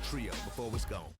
trio before it's gone.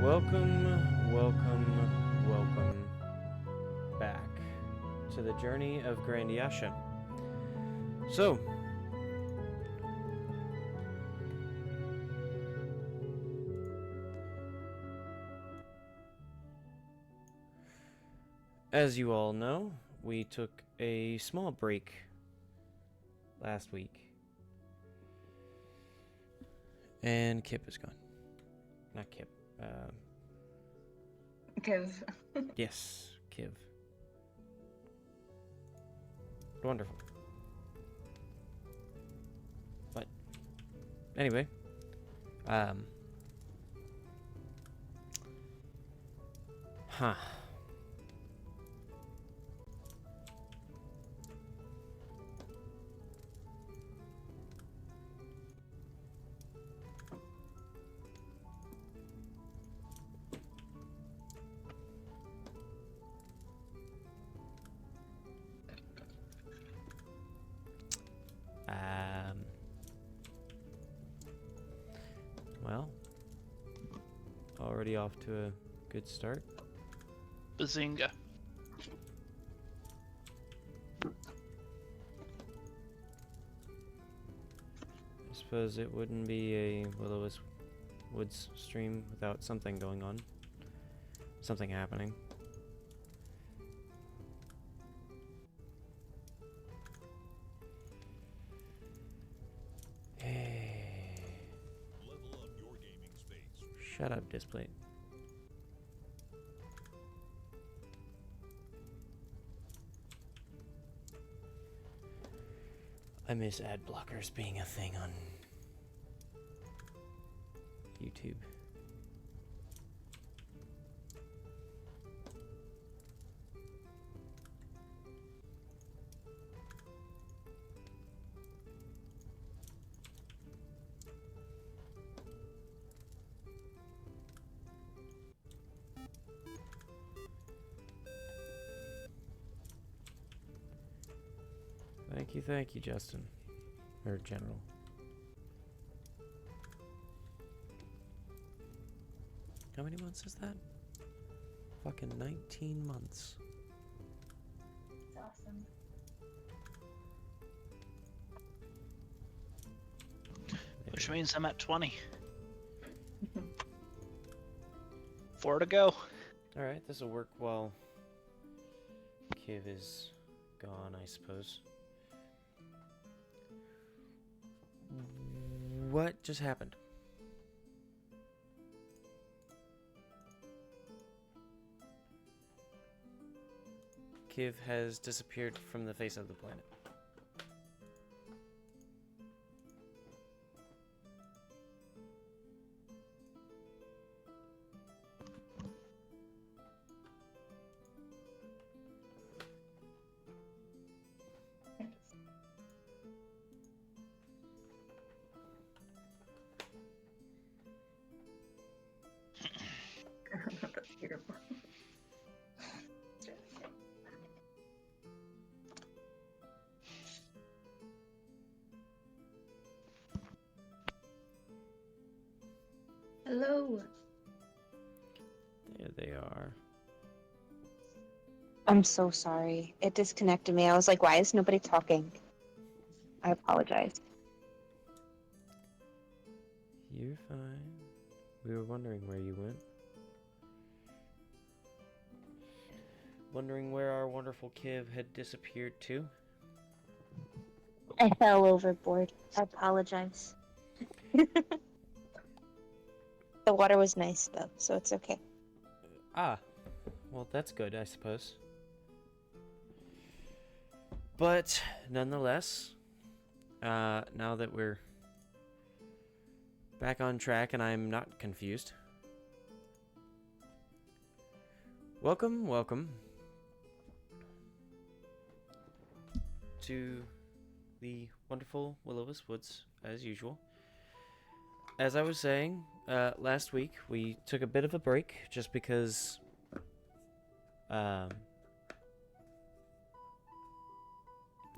Welcome back to the journey of Grandiasha. So, as you all know, we took a small break last week. And Kip is gone. Not Kip. Kiv. Yes, Kiv. Wonderful. But anyway, well, already off to a good start. Bazinga. I suppose it wouldn't be a Will-O-Wisp Woods stream without something going on. Something happening. Hey. Level up your gaming space. Shut up, display. I miss ad blockers being a thing on YouTube. Thank you, Justin. Or General. How many months is that? Fucking 19 months. It's awesome. Which means I'm at 20. 4 to go. Alright, this'll work while Kiv is gone, I suppose. What just happened? Kiv has disappeared from the face of the planet. That's beautiful. Hello. There they are. I'm so sorry. It disconnected me. I was like, why is nobody talking? I apologize. You're fine. We were wondering where you went. wondering where our wonderful Kiv had disappeared to. I fell overboard. I apologize. The water was nice though, so it's okay. Ah, well, that's good, I suppose. But nonetheless, now that we're back on track and I'm not confused, welcome to the wonderful Will-O-Wisp Woods, as usual. As I was saying, last week we took a bit of a break just because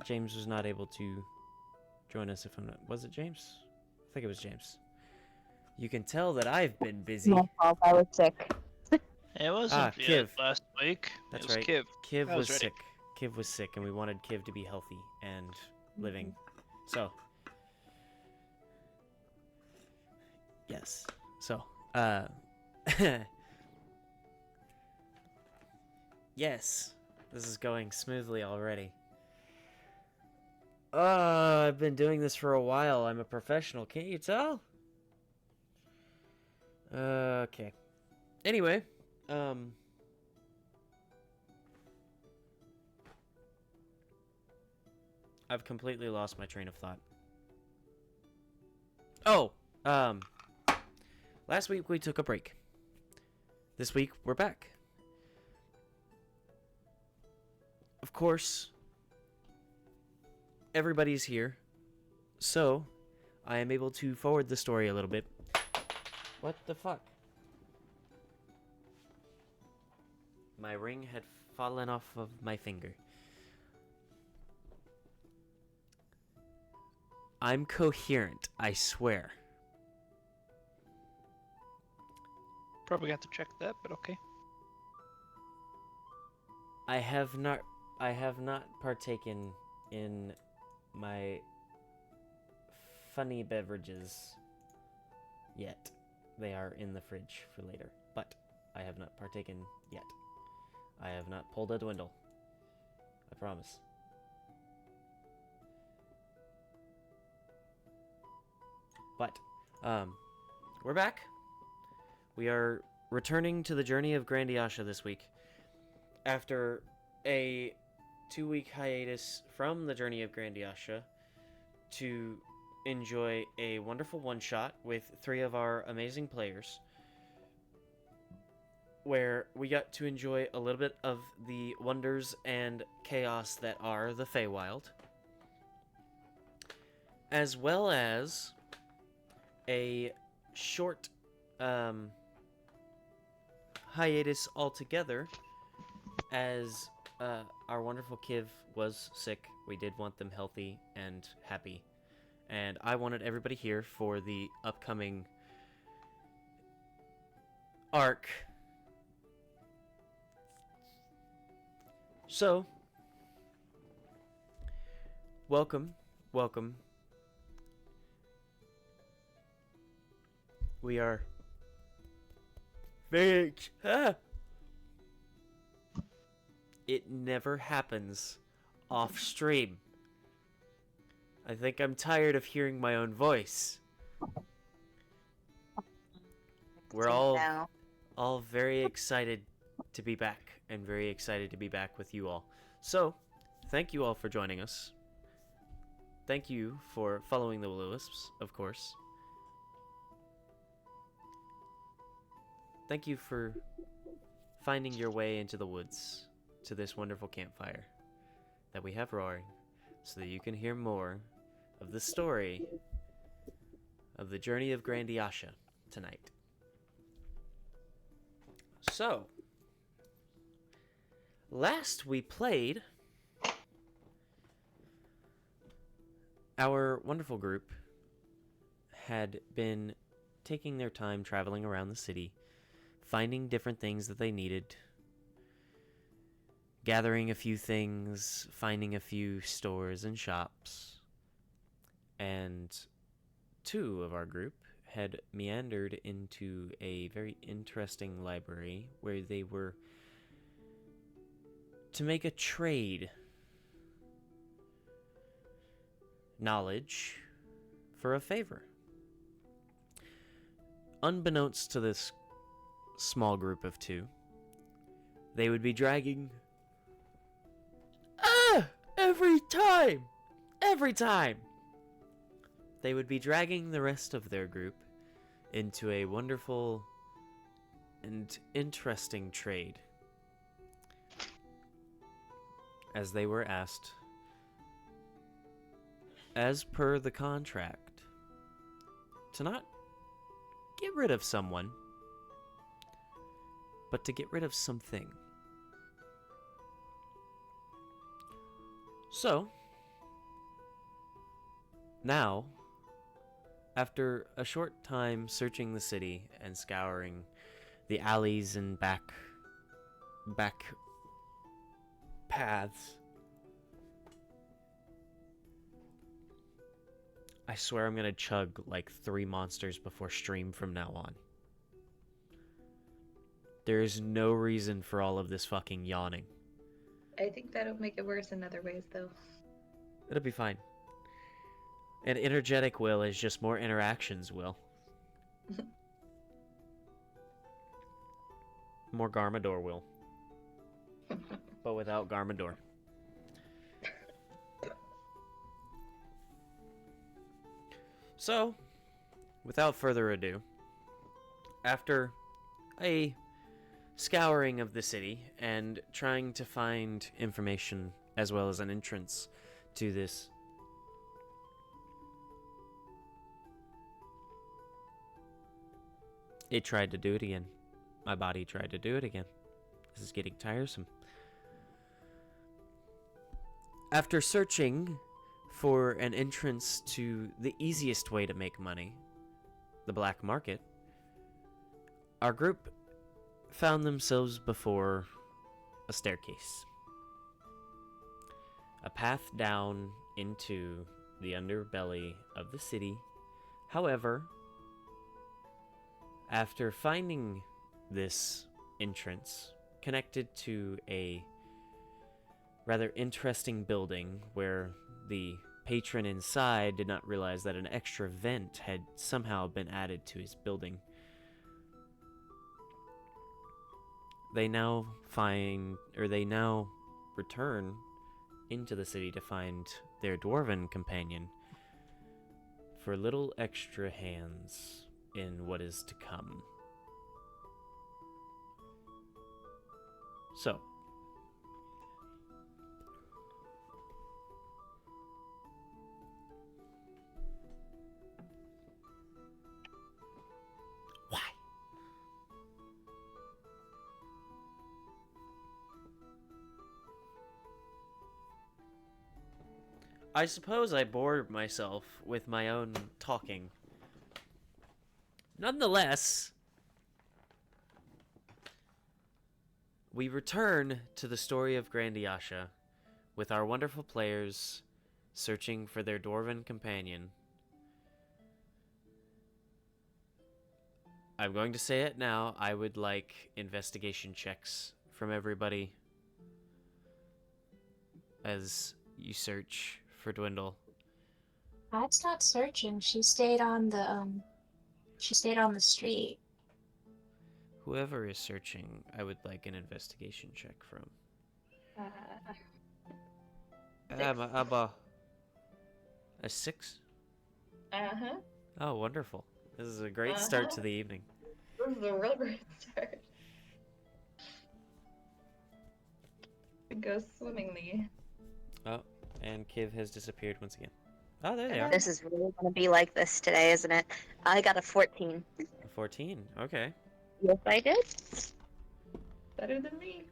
James was not able to join us. If I'm not, was it James? I think it was James. You can tell that I've been busy. My fault. I was sick. It wasn't Kiv. last week. That's it was right. Kiv. Kiv I was was ready. sick. Kiv was sick, and we wanted Kiv to be healthy and living. So, yes. So, yes. This is going smoothly already. I've been doing this for a while. I'm a professional. Can't you tell? Okay. Anyway, I've completely lost my train of thought. Oh, last week we took a break. This week we're back. Of course, everybody's here, so I am able to forward the story a little bit. What the fuck? My ring had fallen off of my finger. I'm coherent, I swear. Probably got to check that, but okay. I have not partaken in my funny beverages yet. They are in the fridge for later, but I have not partaken yet. I have not pulled a dwindle. I promise. But, we're back. We are returning to the journey of Grandiasha this week. After a 2-week hiatus from the journey of Grandiasha to enjoy a wonderful one-shot with 3 of our amazing players, where we got to enjoy a little bit of the wonders and chaos that are the Feywild, as well as a short hiatus altogether, as our wonderful Kiv was sick. We did want them healthy and happy, and I wanted everybody here for the upcoming arc. So, welcome. We are very It never happens off stream. I think I'm tired of hearing my own voice. We're all very excited to be back, and very excited to be back with you all. So, thank you all for joining us. Thank you for following the Will-O-Wisps, of course. Thank you for finding your way into the woods to this wonderful campfire that we have roaring, so that you can hear more of the story of the journey of Grandiasha tonight. So, last we played, our wonderful group had been taking their time traveling around the city, finding different things that they needed, gathering a few things, finding a few stores and shops, and 2 of our group had meandered into a very interesting library where they were to make a trade. Knowledge for a favor. Unbeknownst to this small group of two, they would be dragging... Every time! They would be dragging the rest of their group into a wonderful and interesting trade, as they were asked, as per the contract, to not get rid of someone, but to get rid of something. So, now, after a short time searching the city and scouring the alleys and back paths, I swear I'm gonna chug like 3 monsters before stream from now on. There is no reason for all of this fucking yawning. I think that'll make it worse in other ways, though. It'll be fine. An energetic will is just more interactions, Will. More Garmador will. But without Garmador. So, without further ado, after a scouring of the city and trying to find information as well as an entrance to this it tried to do it again. My body tried to do it again. This is getting tiresome. After searching for an entrance to the easiest way to make money, the black market, our group found themselves before a staircase. A path down into the underbelly of the city. However, after finding this entrance connected to a rather interesting building where the patron inside did not realize that an extra vent had somehow been added to his building, they now return into the city to find their dwarven companion for little extra hands in what is to come. So, why? I suppose I bored myself with my own talking. Nonetheless, we return to the story of Grandiasha with our wonderful players searching for their dwarven companion. I'm going to say it now. I would like investigation checks from everybody as you search for Dwindle. Pat's not searching. She stayed on the street. Whoever is searching, I would like an investigation check from. A 6? Uh-huh. Oh, wonderful. This is a great start to the evening. This is a real great start. It goes swimmingly. Oh, and Kiv has disappeared once again. Oh, there they are. This is really going to be like this today, isn't it? I got a 14. A 14. Okay. Yes, I did. Better than me.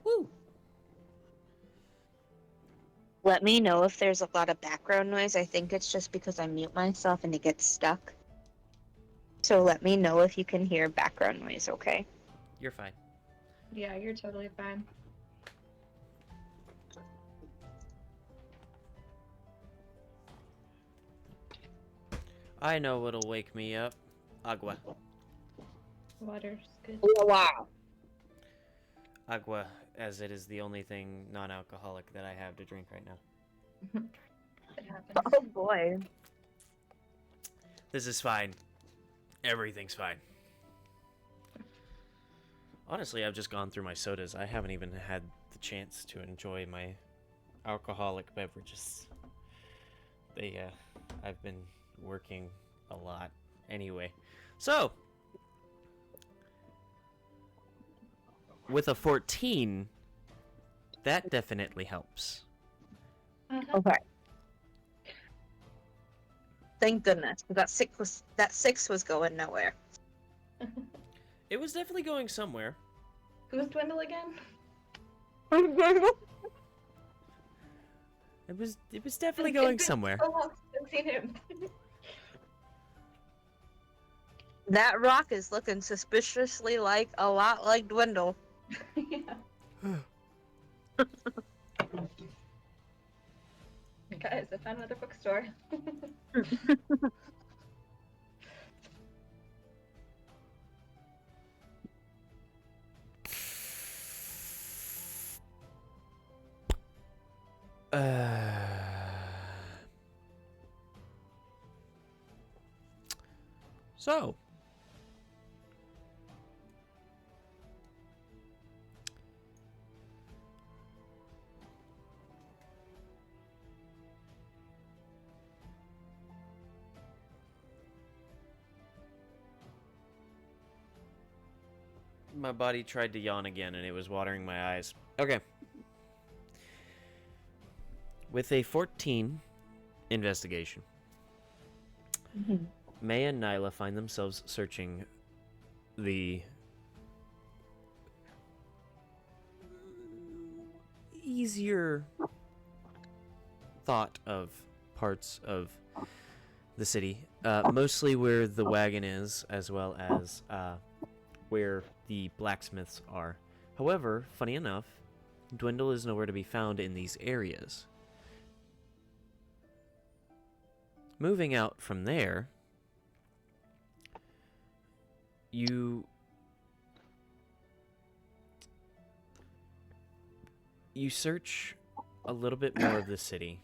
Woo! Let me know if there's a lot of background noise. I think it's just because I mute myself and it gets stuck. So let me know if you can hear background noise, okay? You're fine. Yeah, you're totally fine. I know what'll wake me up. Agua. Water's good. Oh, wow. agua, as it is the only thing non-alcoholic that I have to drink right now. It happens. Oh boy. This is fine. Everything's fine. Honestly, I've just gone through my sodas. I haven't even had the chance to enjoy my alcoholic beverages. I've been working a lot. Anyway, so with a 14, that definitely helps. Okay. Thank goodness. That six was going nowhere. It was definitely going somewhere. Who's Dwindle again? It was definitely going somewhere. So long since I've seen him. That rock is looking suspiciously like a lot like Dwindle. Yeah. Guys, I found another bookstore. So, my body tried to yawn again and it was watering my eyes. Okay. With a 14 investigation, May and Nyla find themselves searching the easier thought of parts of the city, mostly where the wagon is, as well as where the blacksmiths are. However, funny enough, Dwindle is nowhere to be found in these areas. Moving out from there, you search a little bit more of the city,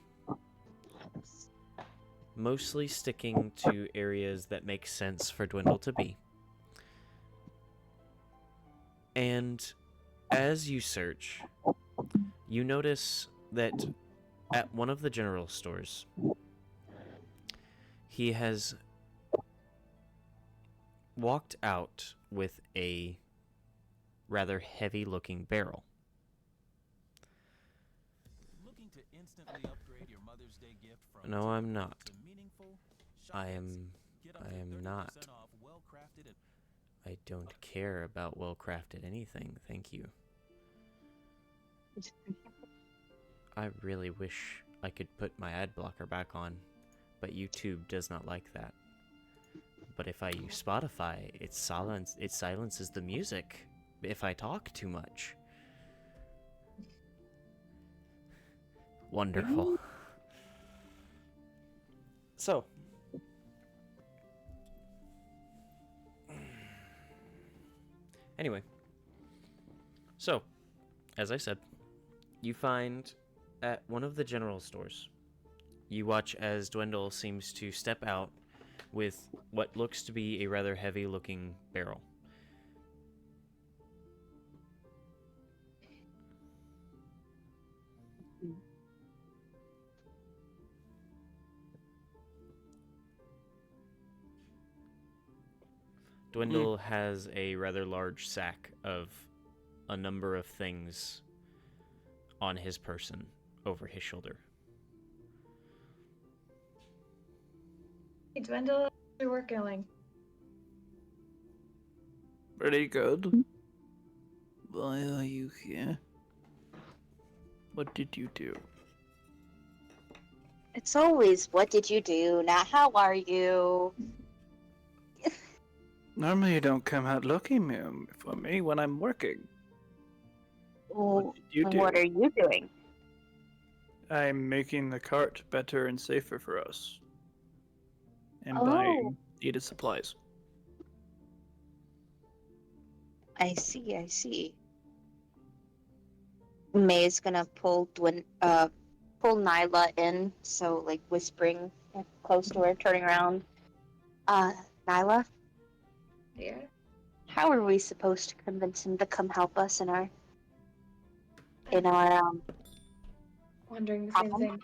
mostly sticking to areas that make sense for Dwindle to be. And as you search, you notice that at one of the general stores, he has walked out with a rather heavy-looking barrel. Looking to instantly upgrade your Mother's Day gift from No, I'm not. to meaningful? I Shop am Get up to not. 30% off well-crafted and I don't care about well-crafted anything, thank you. I really wish I could put my ad blocker back on, but YouTube does not like that. But if I use Spotify, it silences the music if I talk too much. Wonderful. So, anyway, so, as I said, you find at one of the general stores, you watch as Dwindle seems to step out with what looks to be a rather heavy-looking barrel. Dwindle has a rather large sack of a number of things on his person over his shoulder. Hey, Dwindle, how's your work going? Pretty good. Why are you here? What did you do? It's always, what did you do? Not how are you? Normally you don't come out looking for me when I'm working. Well, did you do? what are you doing? I'm making the cart better and safer for us. And Oh. buying needed supplies. I see, I see. May's gonna pull Nyla in, so like whispering close to her, turning around. Nyla, Yeah. how are we supposed to convince him to come help us in our Wondering the same thing.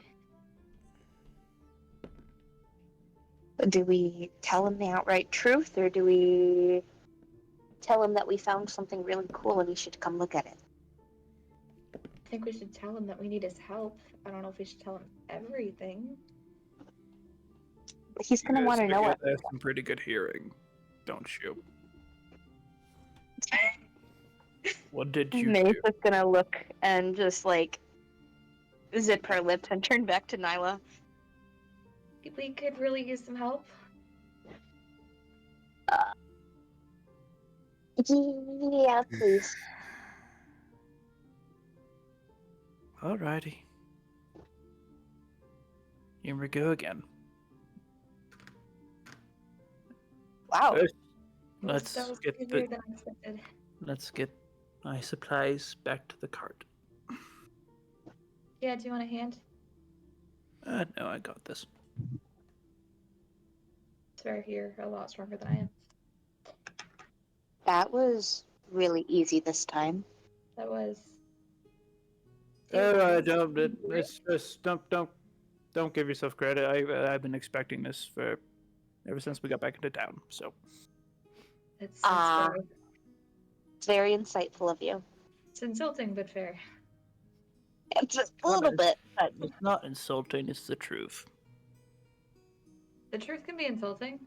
do we tell him the outright truth, or do we tell him that we found something really cool and he should come look at it? I think we should tell him that we need his help. I don't know if we should tell him everything. He's gonna want to know I it. have some pretty good hearing, don't you? What did you May's do? just gonna look and just like zip her lips and turn back to Nyla. We could really use some help. Yeah, please. Alrighty. Here we go again. Wow. First, That let's was get easier the than I expected. let's get my supplies back to the cart. Yeah, do you want a hand? No, I got this. Swear you're a lot stronger than I am. That was really easy this time. That was. It's just don't give yourself credit. I've been expecting this for ever since we got back into town. So It's Ah. fair. It's very insightful of you. It's insulting but fair. It's a little bit, but it's not insulting. It's the truth. The truth can be insulting.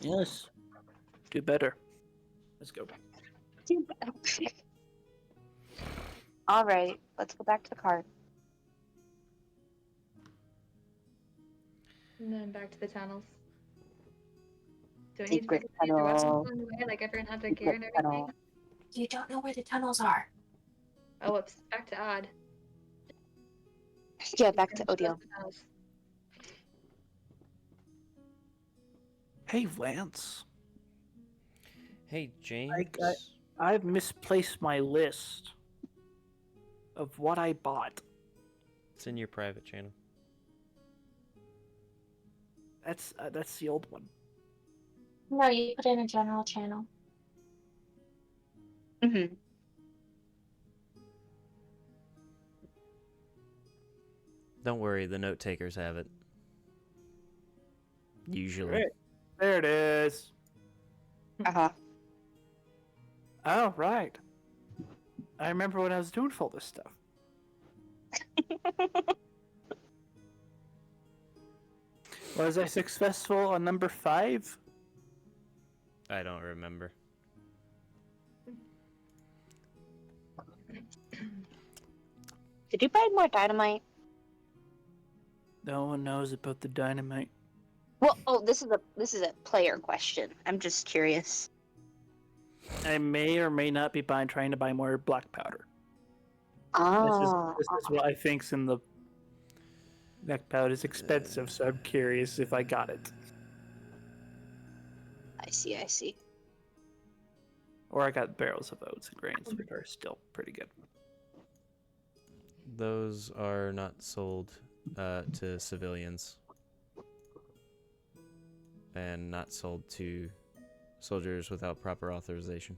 Yes. Do better. Let's go. all right. Let's go back to the car. And then back to the tunnels. Do I need to Secret pick up your weapons tunnel. along the way? Like everyone had their gear and Secret everything? tunnel. You don't know where the tunnels are. Oh, it's back to Odd. Yeah, back to Show us Odio. the tunnels. Hey, Lance. Hey, James. I've misplaced my list of what I bought. It's in your private channel. That's the old one. No, you put in a general channel. Mm-hmm. Don't worry, the note takers have it. Usually. Great. There it is. Uh-huh. Oh, right. I remember when I was doing all this stuff. Was I successful on number 5? I don't remember. Did you buy more dynamite? No one knows about the dynamite. Well, oh, this is a player question. I'm just curious. I may or may not be trying to buy more black powder. Ah, This is what I think's in the black powder is expensive, so I'm curious if I got it. I see. Or I got barrels of oats and grains, which are still pretty good. Those are not sold to civilians. And not sold to soldiers without proper authorization.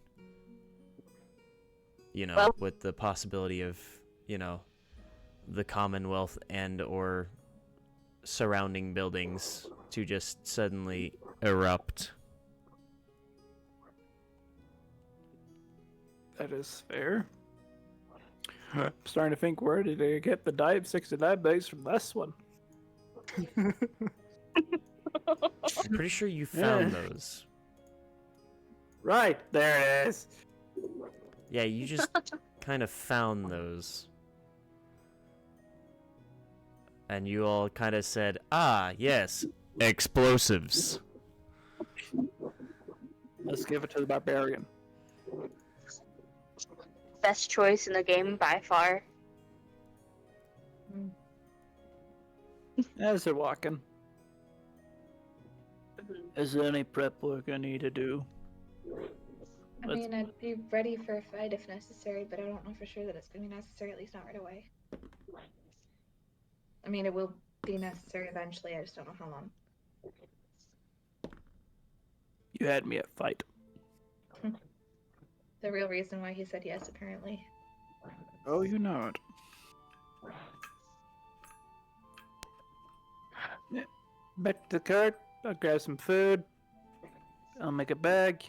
You know, Well- with the possibility of, you know, the Commonwealth and or surrounding buildings to just suddenly erupt. That is fair. I'm starting to think, where did I get the 69 bags from this one? I'm pretty sure you found Yeah. those. Right, there it is. Yeah, you just kind of found those. And you all kind of said, ah, yes, explosives. Let's give it to the barbarian. Best choice in the game by far. As they're walking. Is there any prep work I need to do? I Let's- mean, I'd be ready for a fight if necessary, but I don't know for sure that it's going to be necessary, at least not right away. I mean, it will be necessary eventually, I just don't know how long. You had me at fight. The real reason why he said yes, apparently. Oh, you know it. Yeah. Back to the cart. I'll grab some food. I'll make a bag.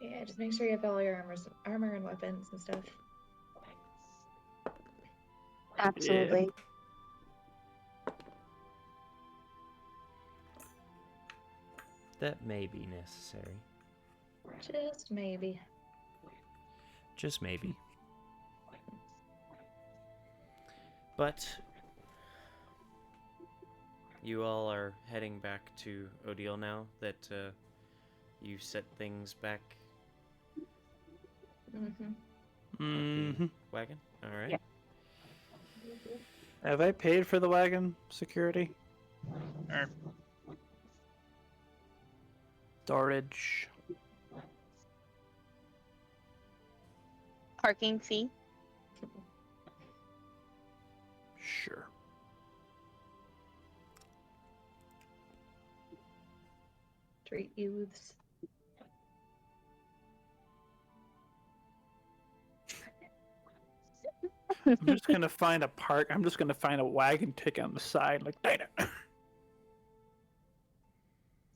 Yeah, just make sure you have all your armor and weapons and stuff. Absolutely. That may be necessary. Just maybe. Just maybe. But you all are heading back to Odile now that you set things back Mm-hmm. Mm-hmm. wagon. All right. Yeah. Have I paid for the wagon security? Or storage? Parking fee. Sure. Street youths. I'm just gonna find a park. I'm just gonna find a wagon ticket on the side, like dang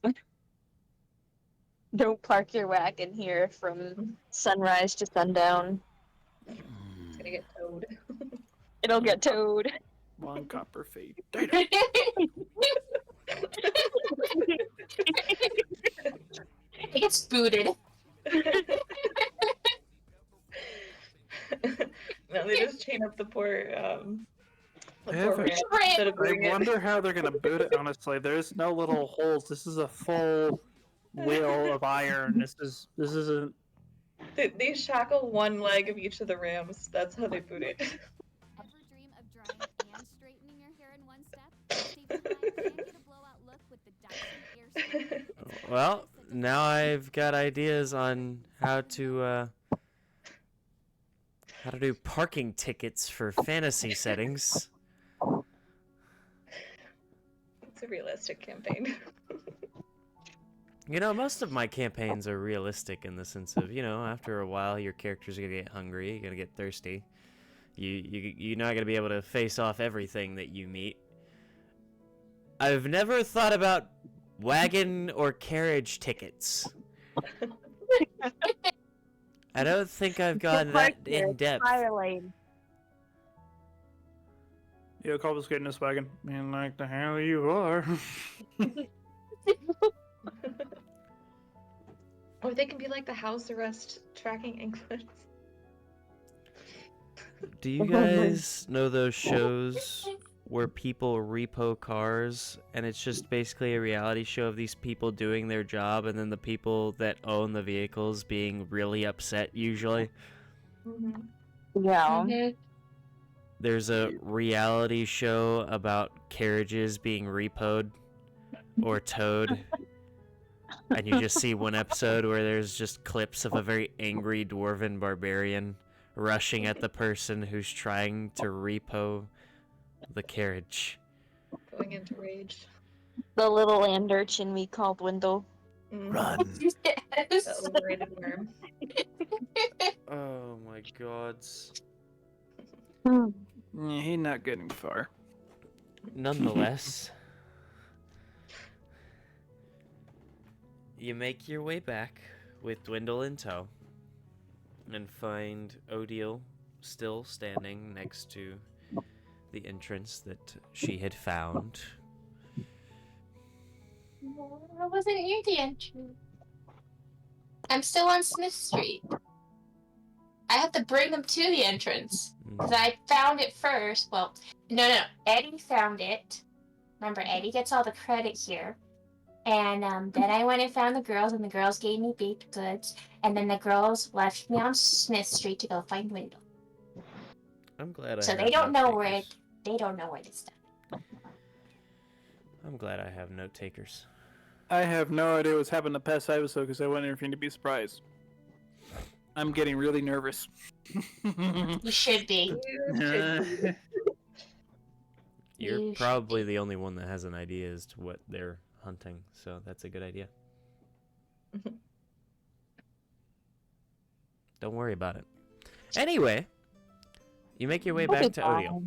it. Don't park your wagon here from sunrise to sundown. It's gonna get towed. It'll get towed. 1 copper fee. Dang it. It gets booted. No, they just chain up the poor I have a- ram instead of I booting it. wonder how they're gonna boot it. Honestly, there's no little holes. This is a full wheel of iron. This isn't. They shackle one leg of each of the rams. That's how they boot it. Ever dream of drying and straightening your hair in one step? Stay tuned and get a blowout look with the Dyson Air Straighten. Well, now I've got ideas on how to do parking tickets for fantasy settings. It's a realistic campaign. You know, most of my campaigns are realistic in the sense of, you know, after a while your characters are gonna get hungry, you're gonna get thirsty. You're not gonna be able to face off everything that you meet. I've never thought about wagon or carriage tickets. I don't think I've gone that in depth. Fire lane. Yo, Cobbles getting this wagon. Man, like the hell you are. Or they can be like the house arrest tracking English. Do you guys know those shows where people repo cars and it's just basically a reality show of these people doing their job and then the people that own the vehicles being really upset usually? Yeah. There's a reality show about carriages being repoed or towed. And you just see one episode where there's just clips of a very angry dwarven barbarian rushing at the person who's trying to repo the carriage. Going into rage. The little land urchin we call Dwindle. Run! That Yes. overrated worm. Oh my gods. Yeah, he's not getting far. Nonetheless, you make your way back with Dwindle in tow and find Odile still standing next to the entrance that she had found. I wasn't near the entrance. I'm still on Smith Street. I have to bring them to the entrance. Because I found it first. Well, no. Eddie found it. Remember, Eddie gets all the credit here. And then I went and found the girls, and the girls gave me baked goods. And then the girls left me on Smith Street to go find Wendell. I'm glad I So have they don't know where note-takers. they don't know where to stop. I'm glad I have note takers. I have no idea what's happened the past episode because I want everything to be a surprise. I'm getting really nervous. You should be. You're You should probably the only one that has an idea as to what they're hunting, so that's a good idea. Don't worry about it. Anyway, you make your way back to Odio.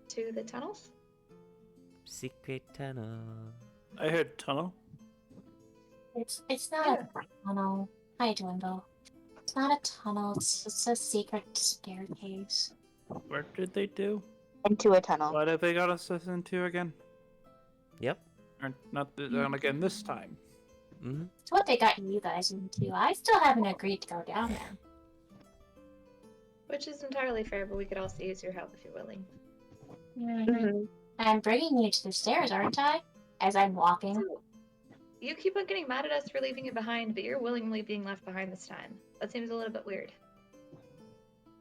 To the tunnels? Secret tunnel. I heard tunnel. It's not a tunnel. Hi, Dwindle. It's not a tunnel. It's just a secret staircase. What did they do? Into a tunnel. What have they got us into again? Yep. Or not again this time. Mm-hmm. It's what they got you guys into. I still haven't agreed to go down there. Which is entirely fair, but we could also use your help if you're willing. Mhm. I'm bringing you to the stairs, aren't I? As I'm walking. So, you keep on getting mad at us for leaving it behind, but you're willingly being left behind this time. That seems a little bit weird.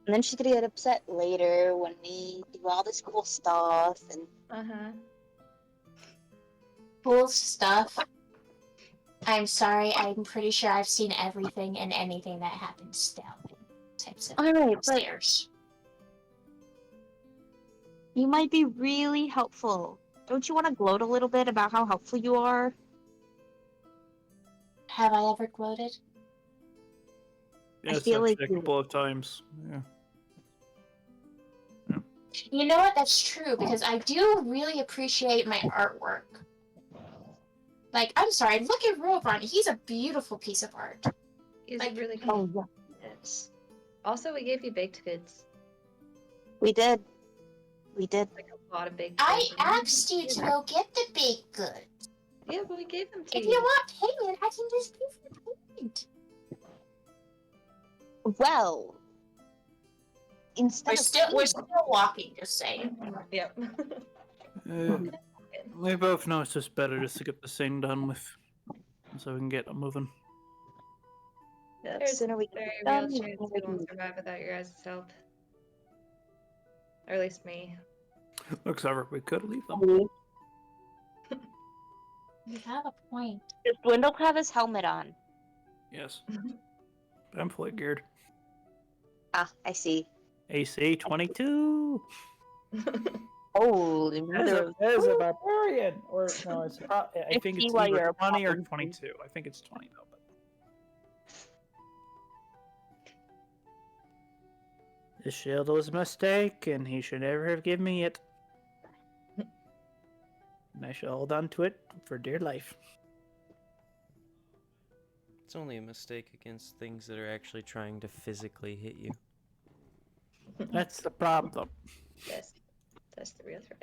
And then she's gonna get upset later when we do all this cool stuff and Uh-huh. Cool stuff. I'm sorry, I'm pretty sure I've seen everything and anything that happens down types of alright, but stairs. you might be really helpful. Don't you want to gloat a little bit about how helpful you are? Have I ever gloated? Yes, feel actually like a couple of times. Yeah. You know what? That's true, because I do really appreciate my artwork. Like, I'm sorry, look at Robron. He's a beautiful piece of art. He's Like- really Oh cool. yeah, Yes. Also, we gave you baked goods. we did. We did. Like a lot of baked I goods. asked you to go get the baked goods. Yeah, but we gave them to If you. you want payment, I can just give you payment. Well, instead We're of still walking, just saying. Yep. We both know it's just better just to get this thing done with, so we can get moving. the There's sooner we a get very it real done, the chance sooner we we won't can- survive without your guys' help. Or at least me. Looks over, we could leave them. You have a point. Does Dwindle have his helmet on? Yes. I'm fully geared. Ah, I see. AC 22. Holy mother! As a barbarian, or no, it's I think 50 it's while either you're 20 or popping. 22. I think it's 20 though. But the shield was a mistake, and he should never have given me it. And I should hold on to it for dear life. It's only a mistake against things that are actually trying to physically hit you. That's the problem. Yes. That's the real threat.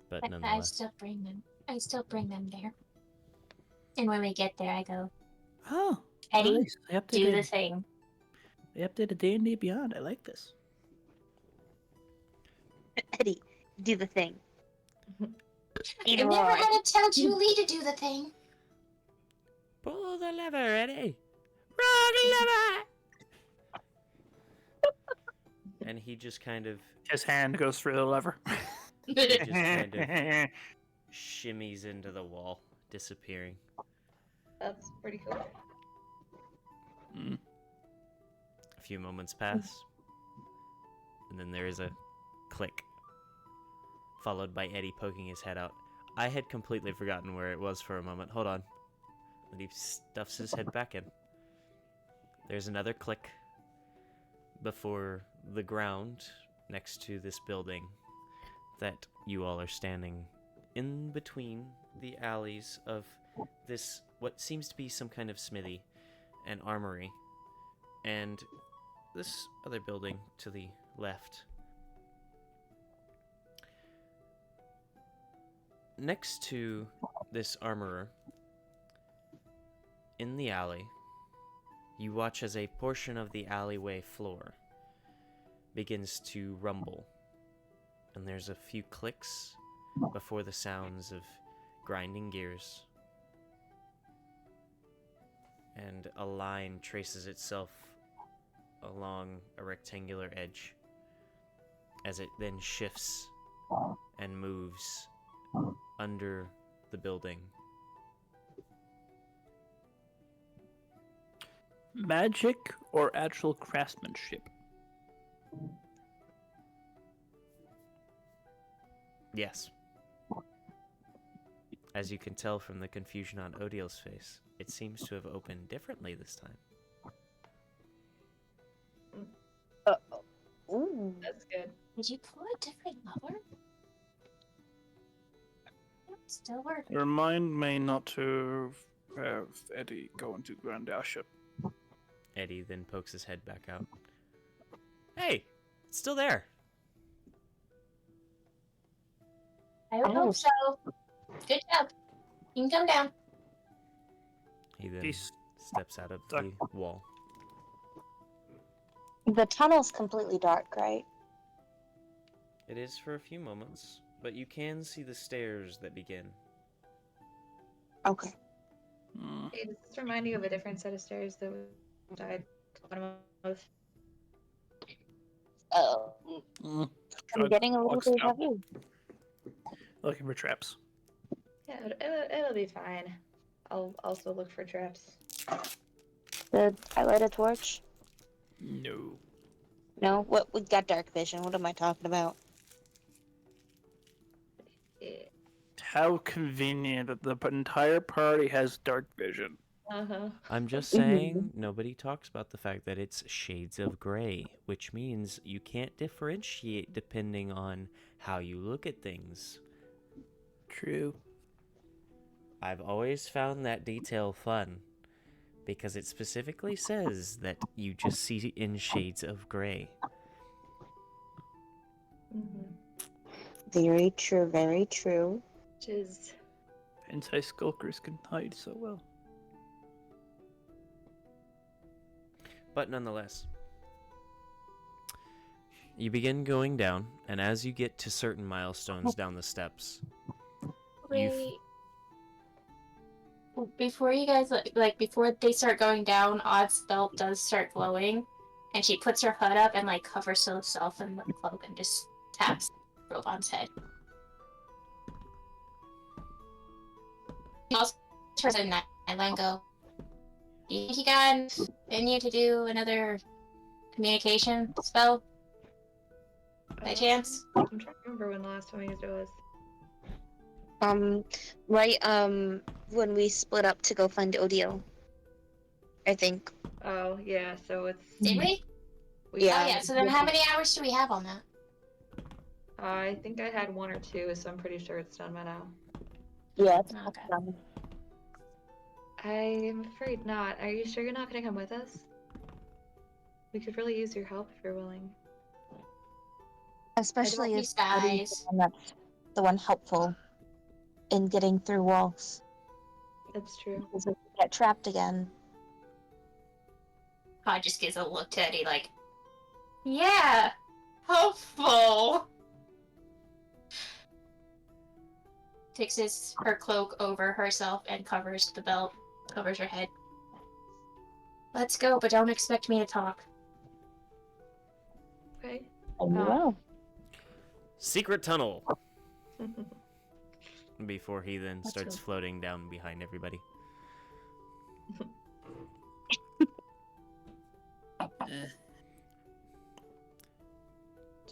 But But I nonetheless. still bring them. I still bring them there. And when we get there, I go, Oh, Eddie, nice. They do the updated, thing. they updated D&D Beyond. I like this. Eddie, do the thing. I Either never or. had to tell Julie to do the thing. Pull the lever, Eddie! Roll the lever! And he just kind of His hand goes through the lever. just kind of shimmies into the wall, disappearing. That's pretty cool. Mm. A few moments pass, and then there is a click, followed by Eddie poking his head out. I had completely forgotten where it was for a moment. Hold on. And he stuffs his head back in. There's another click before the ground next to this building that you all are standing in between the alleys of this, what seems to be some kind of smithy and armory, and this other building to the left. Next to this armorer, in the alley, you watch as a portion of the alleyway floor begins to rumble, and there's a few clicks before the sounds of grinding gears, and a line traces itself along a rectangular edge as it then shifts and moves under the building. Magic or actual craftsmanship? Yes. As you can tell from the confusion on Odiel's face, it seems to have opened differently this time. Ooh. That's good. Did you pull a different lever? Still working. Remind me not to have Eddie go into Grandiasha. Eddie then pokes his head back out. Hey, it's still there. I would hope so. Good job. You can come down. He then Peace. steps out of the wall. The tunnel's completely dark, right? It is for a few moments, but you can see the stairs that begin. Okay. Hey, does this remind you of a different set of stairs that we died to the bottom of? Oh. I'm getting a little Walks bit down, heavy. looking for traps. Yeah, it'll be fine. I'll also look for traps. Did I light a torch? No. No? What? We got dark vision. What am I talking about? Yeah. How convenient that the entire party has dark vision. Uh-huh. I'm just saying, nobody talks about the fact that it's shades of gray, which means you can't differentiate depending on how you look at things. True. I've always found that detail fun, because it specifically says that you just see in shades of gray. Mm-hmm. Very true, very true. Which is Anti-skulkers can hide so well. But nonetheless, you begin going down, and as you get to certain milestones down the steps, Wait. Before you guys like before they start going down, Odd's belt does start glowing, and she puts her hood up and like covers herself in the cloak and just taps Robon's head. She also turns in that and go. Do you think you got in you to do another communication spell? By chance? I'm trying to remember when the last time I used it was. Right, when we split up to go find Odile. I think. Oh, yeah, so it's... Did we? Yeah. Oh yeah, so then how many hours do we have on that? I think I had 1 or 2, so I'm pretty sure it's done by now. Yeah, it's Okay. done. I'm afraid not. Are you sure you're not gonna come with us? We could really use your help if you're willing. Especially these as Odie's guys. the one that's the one helpful in getting through walls. That's true. Because if we get trapped again. Pod just gives a look to Eddie like, yeah, helpful. Takes her cloak over herself and covers the belt, covers her head. Let's go, but don't expect me to talk. Okay. And you will. secret tunnel, before he then Let's starts go. floating down behind everybody. Do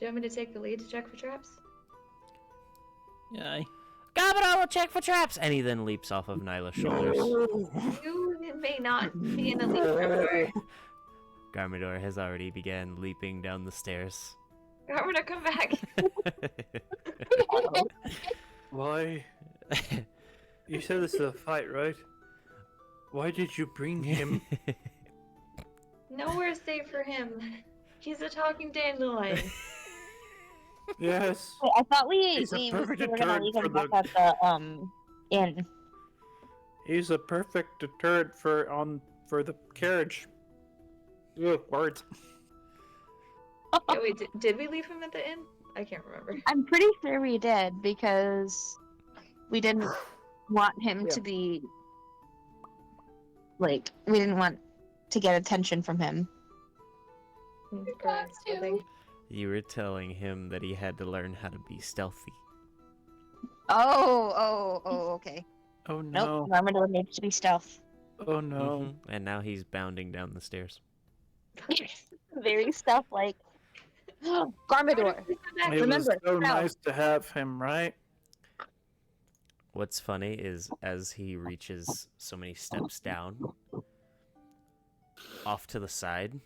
you want me to take the lead to check for traps? Yeah. Gabador will check for traps! And he then leaps off of Nyla's shoulders. You may not be in the lead, Garmador. Garmador has already began leaping down the stairs. Garmador, come back. Why? You said this is a fight, right? Why did you bring him? Nowhere's safe for him. He's a talking dandelion. Yes. Wait, I thought we He's a were perfect gonna deterrent leave for him back at the inn. He's a perfect deterrent for the carriage. Ugh, words. Yeah, wait, did we leave him at the inn? I can't remember. I'm pretty sure we did because we didn't want him Yeah. to be like we didn't want to get attention from him. Correct, I think. You were telling him that he had to learn how to be stealthy. Okay. Oh Nope, no. Garmador needs to be stealth. Oh no. Mhm. And now he's bounding down the stairs. Very stealth-like. Garmador. Back. It was Remember, so stealth. nice to have him, right? What's funny is as he reaches so many steps down, off to the side,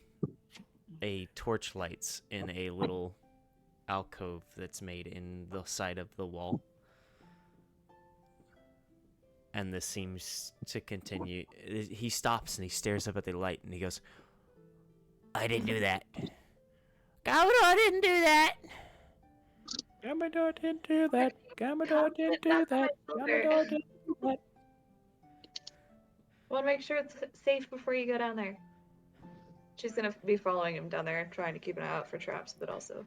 a torch lights in a little alcove that's made in the side of the wall. And this seems to continue. He stops and he stares up at the light and he goes, I didn't do that. Commodore didn't do that. Commodore didn't do that. Commodore didn't do that. Commodore didn't do that. I want to make sure it's safe before you go down there. She's gonna be following him down there, trying to keep an eye out for traps, but also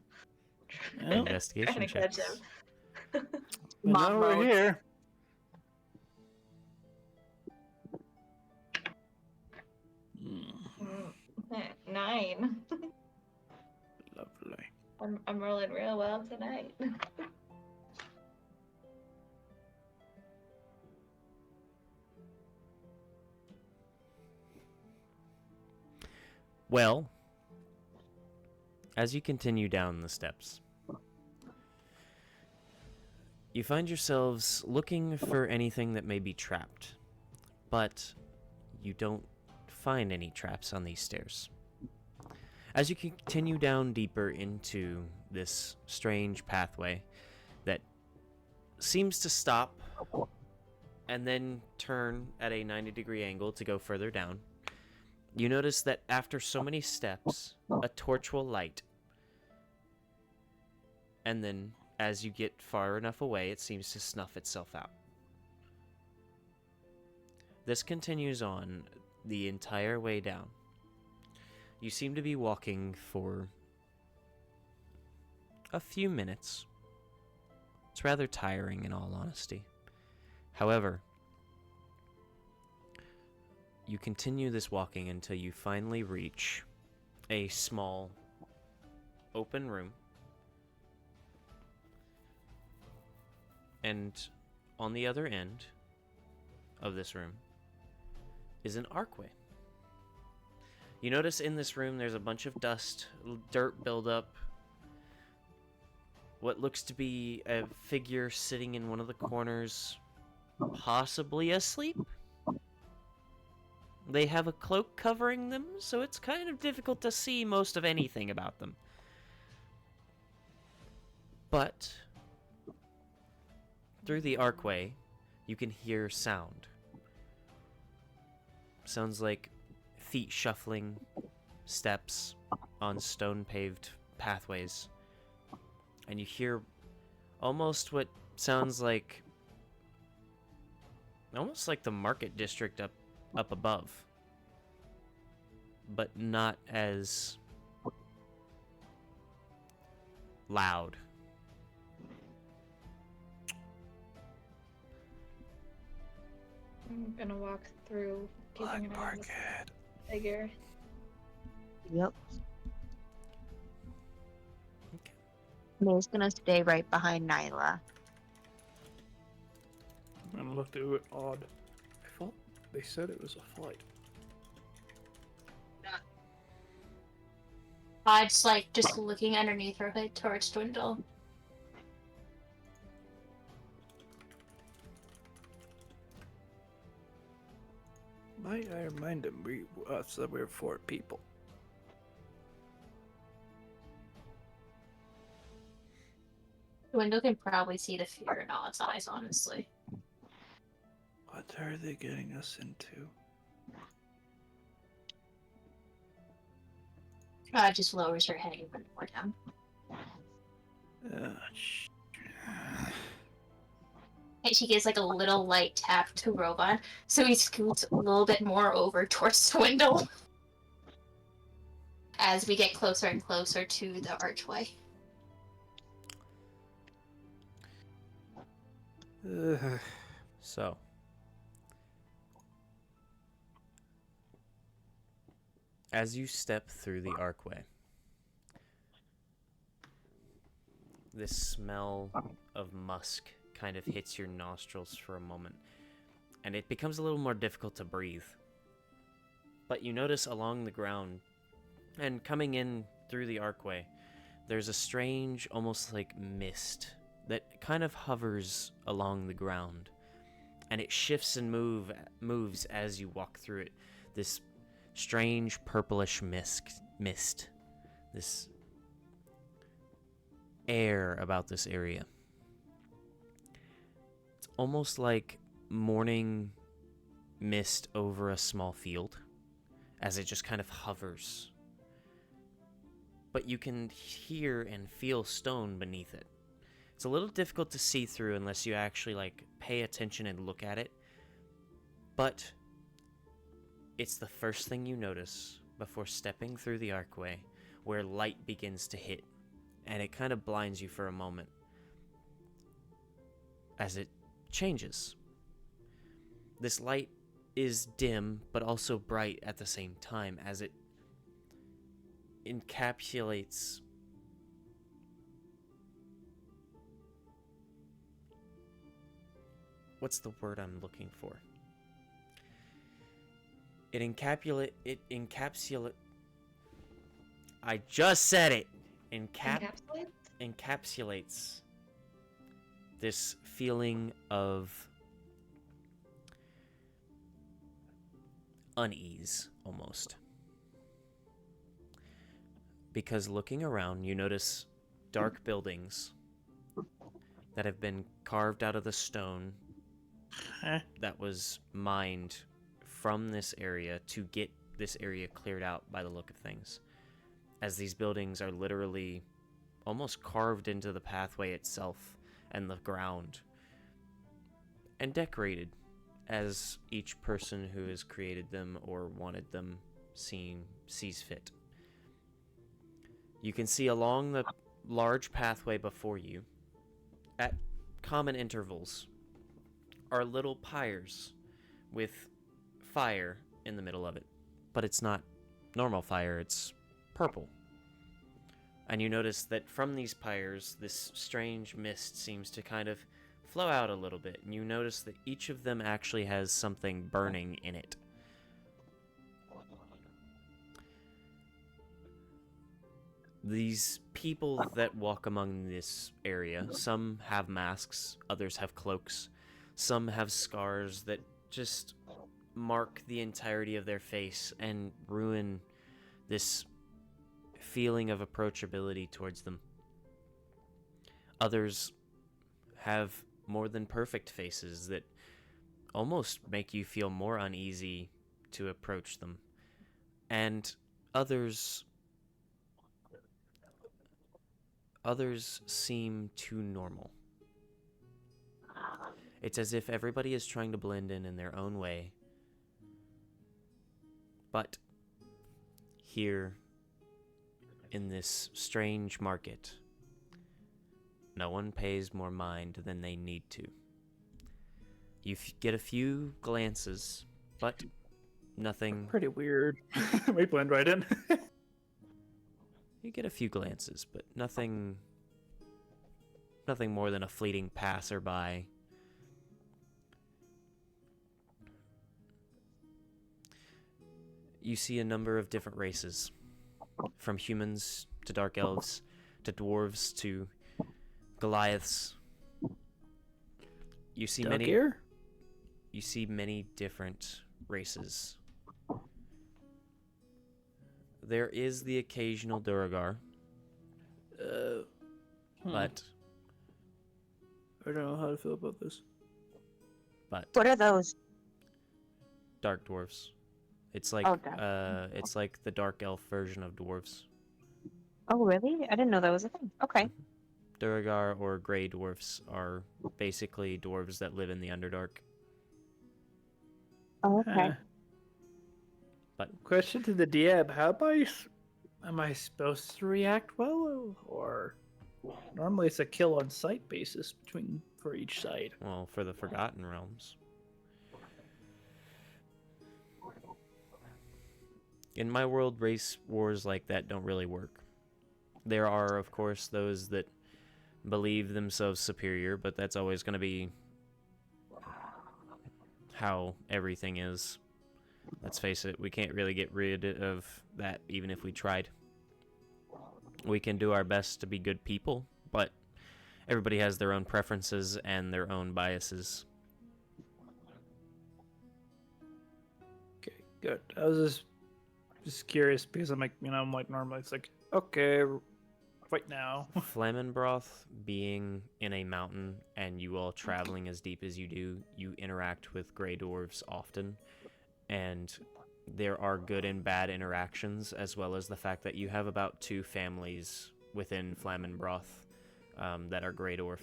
Well, Investigation trying to catch checks. him. we Mom know we're mode. here. Mm, 9. Lovely. I'm rolling real well tonight. Well, as you continue down the steps, you find yourselves looking for anything that may be trapped, but you don't find any traps on these stairs. As you continue down deeper into this strange pathway that seems to stop and then turn at a 90-degree angle to go further down, you notice that after so many steps, a torch will light. And then, as you get far enough away, it seems to snuff itself out. This continues on the entire way down. You seem to be walking for a few minutes. It's rather tiring, in all honesty. However, you continue this walking until you finally reach a small open room. And on the other end of this room is an archway. You notice in this room there's a bunch of dust, dirt buildup. What looks to be a figure sitting in one of the corners, possibly asleep. They have a cloak covering them, so it's kind of difficult to see most of anything about them. But through the archway, you can hear sound. Sounds like feet shuffling, steps on stone-paved pathways. And you hear almost what sounds like almost like the market district up above, but not as loud. I'm gonna walk through, keeping an eye on this figure. Yep. Okay. May's gonna stay right behind Nyla. And looked at it odd. I thought they said it was a flight. It's like just looking underneath her hood towards Dwindle. Might I remind him that we're 4 people? Dwindle can probably see the fear in all its eyes, honestly. What are they getting us into? Just lowers her head even more down. And she gives like a little light tap to Roban, so he scoots a little bit more over towards Dwindle as we get closer and closer to the archway. So, as you step through the archway, this smell of musk kind of hits your nostrils for a moment, and it becomes a little more difficult to breathe. But you notice along the ground, and coming in through the archway, there's a strange, almost like mist that kind of hovers along the ground, and it shifts and moves as you walk through it. This strange purplish mist, this air about this area. It's almost like morning mist over a small field, as it just kind of hovers. But you can hear and feel stone beneath it. It's a little difficult to see through unless you actually like pay attention and look at it. But it's the first thing you notice before stepping through the archway, where light begins to hit, and it kind of blinds you for a moment as it changes. This light is dim but also bright at the same time, as it encapsulates what's the word I'm looking for? It encapsulate I just said it. Encapsulates? Encapsulates this feeling of unease, almost. Because looking around, you notice dark buildings that have been carved out of the stone that was mined from this area to get this area cleared out by the look of things. As these buildings are literally almost carved into the pathway itself and the ground, and decorated as each person who has created them or wanted them sees fit. You can see along the large pathway before you, at common intervals, are little pyres with fire in the middle of it. But it's not normal fire, it's purple. And you notice that from these pyres, this strange mist seems to kind of flow out a little bit, and you notice that each of them actually has something burning in it. These people that walk among this area, some have masks, others have cloaks, some have scars that just mark the entirety of their face and ruin this feeling of approachability towards them. Others have more than perfect faces that almost make you feel more uneasy to approach them. And others seem too normal. It's as if everybody is trying to blend in their own way. But here, in this strange market, no one pays more mind than they need to. You get a few glances, but nothing... Pretty weird. We blend right in. You get a few glances, but nothing more than a fleeting passerby. You see a number of different races, from humans to dark elves, to dwarves to Goliaths. You see many different races. There is the occasional Duragar, but I don't know how to feel about this. What are those? dark dwarves. It's like it's like the dark elf version of dwarves. Oh, really? I didn't know that was a thing. Okay. Duragar or gray dwarfs are basically dwarves that live in the Underdark. Oh, okay. But Question to the DM: am I supposed to react well, or normally it's a kill on sight basis for each side? well, for the Forgotten Realms. In my world, race wars like that don't really work. There are, of course, those that believe themselves superior, but that's always going to be how everything is. Let's face it, we can't really get rid of that even if we tried. We can do our best to be good people, but everybody has their own preferences and their own biases. Okay, good. I was just curious because I'm like, I'm like normally it's like, okay, right now. Flammenbroth being in a mountain and you all traveling as deep as you do, you interact with gray dwarves often, and there are good and bad interactions, as well as the fact that you have about 2 families within Flammenbroth that are gray dwarf,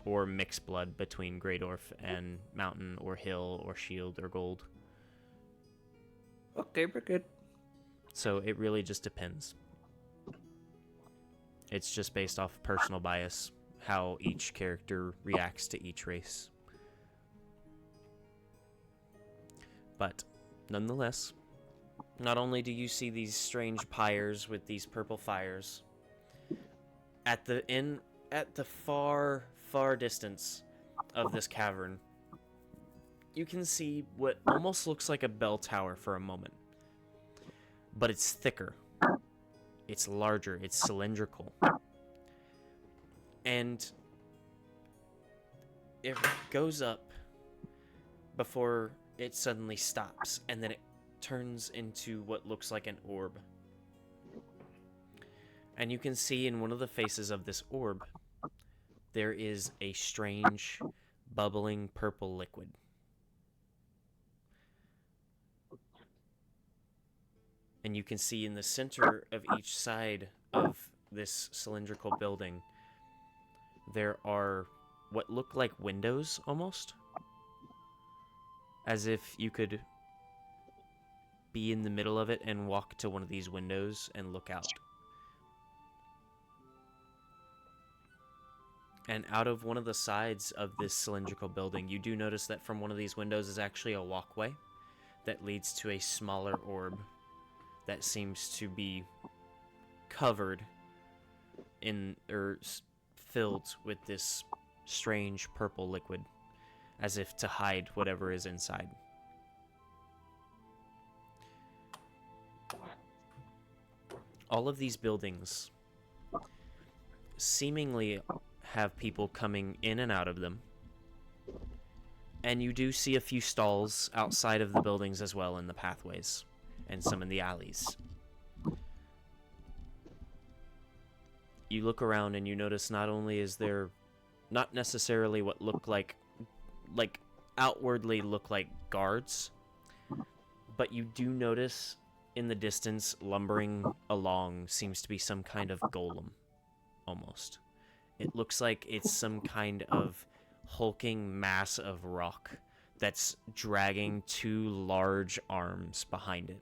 or mixed blood between gray dwarf and mountain or hill or shield or gold. Okay, we're good. So it really just depends. It's just based off personal bias, how each character reacts to each race. But nonetheless, not only do you see these strange pyres with these purple fires, at the far, far distance of this cavern, you can see what almost looks like a bell tower for a moment. But it's thicker. It's larger. It's cylindrical. And it goes up before it suddenly stops, and then it turns into what looks like an orb. And you can see in one of the faces of this orb, there is a strange, bubbling purple liquid. And you can see in the center of each side of this cylindrical building, there are what look like windows almost. As if you could be in the middle of it and walk to one of these windows and look out. And out of one of the sides of this cylindrical building, you do notice that from one of these windows is actually a walkway that leads to a smaller orb that seems to be covered in, or filled with this strange purple liquid, as if to hide whatever is inside. All of these buildings seemingly have people coming in and out of them. And you do see a few stalls outside of the buildings as well in the pathways, and some in the alleys. You look around and you notice not only is there not necessarily what look like outwardly look like guards, but you do notice in the distance, lumbering along, seems to be some kind of golem, almost. It looks like it's some kind of hulking mass of rock that's dragging 2 large arms behind it.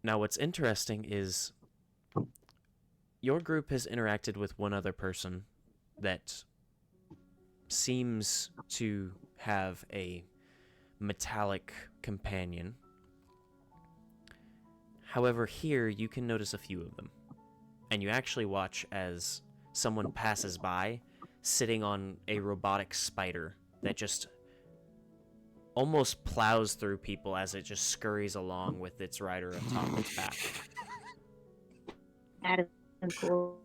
Now, what's interesting is your group has interacted with one other person that seems to have a metallic companion. However, here you can notice a few of them. And you actually watch as someone passes by, sitting on a robotic spider that just almost plows through people as it just scurries along with its rider atop its back. That is cool.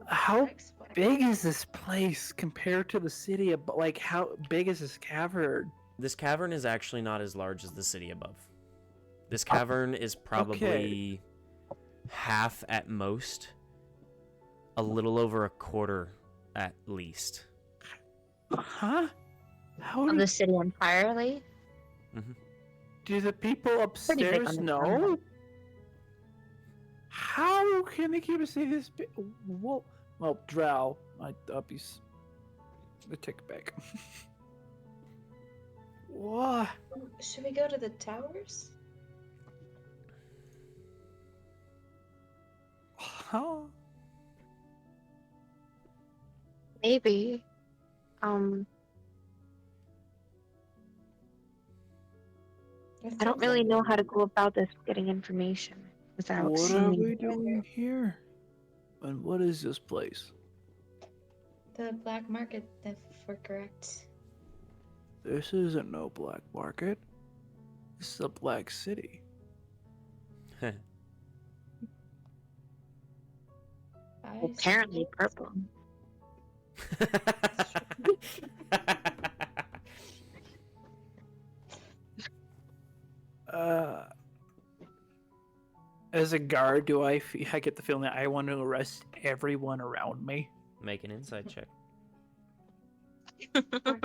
How big is this place compared to the city? Like, how big is this cavern? This cavern is actually not as large as the city above. This cavern is probably Okay. half at most, a little over a quarter at least. Huh? How Of do, the city entirely. do the people Pretty big upstairs on the know? ground. How can they keep a city this big? Whoa. Well, Drow, my uppies. I take it back. What? Should we go to the towers? Huh? Maybe. I don't really know how to go about this getting information without What are seeming. we doing here? And what is this place? The black market, if we're correct. This isn't no black market. This is a black city. Apparently purple. As a guard, I get the feeling that I want to arrest everyone around me? Make an insight check.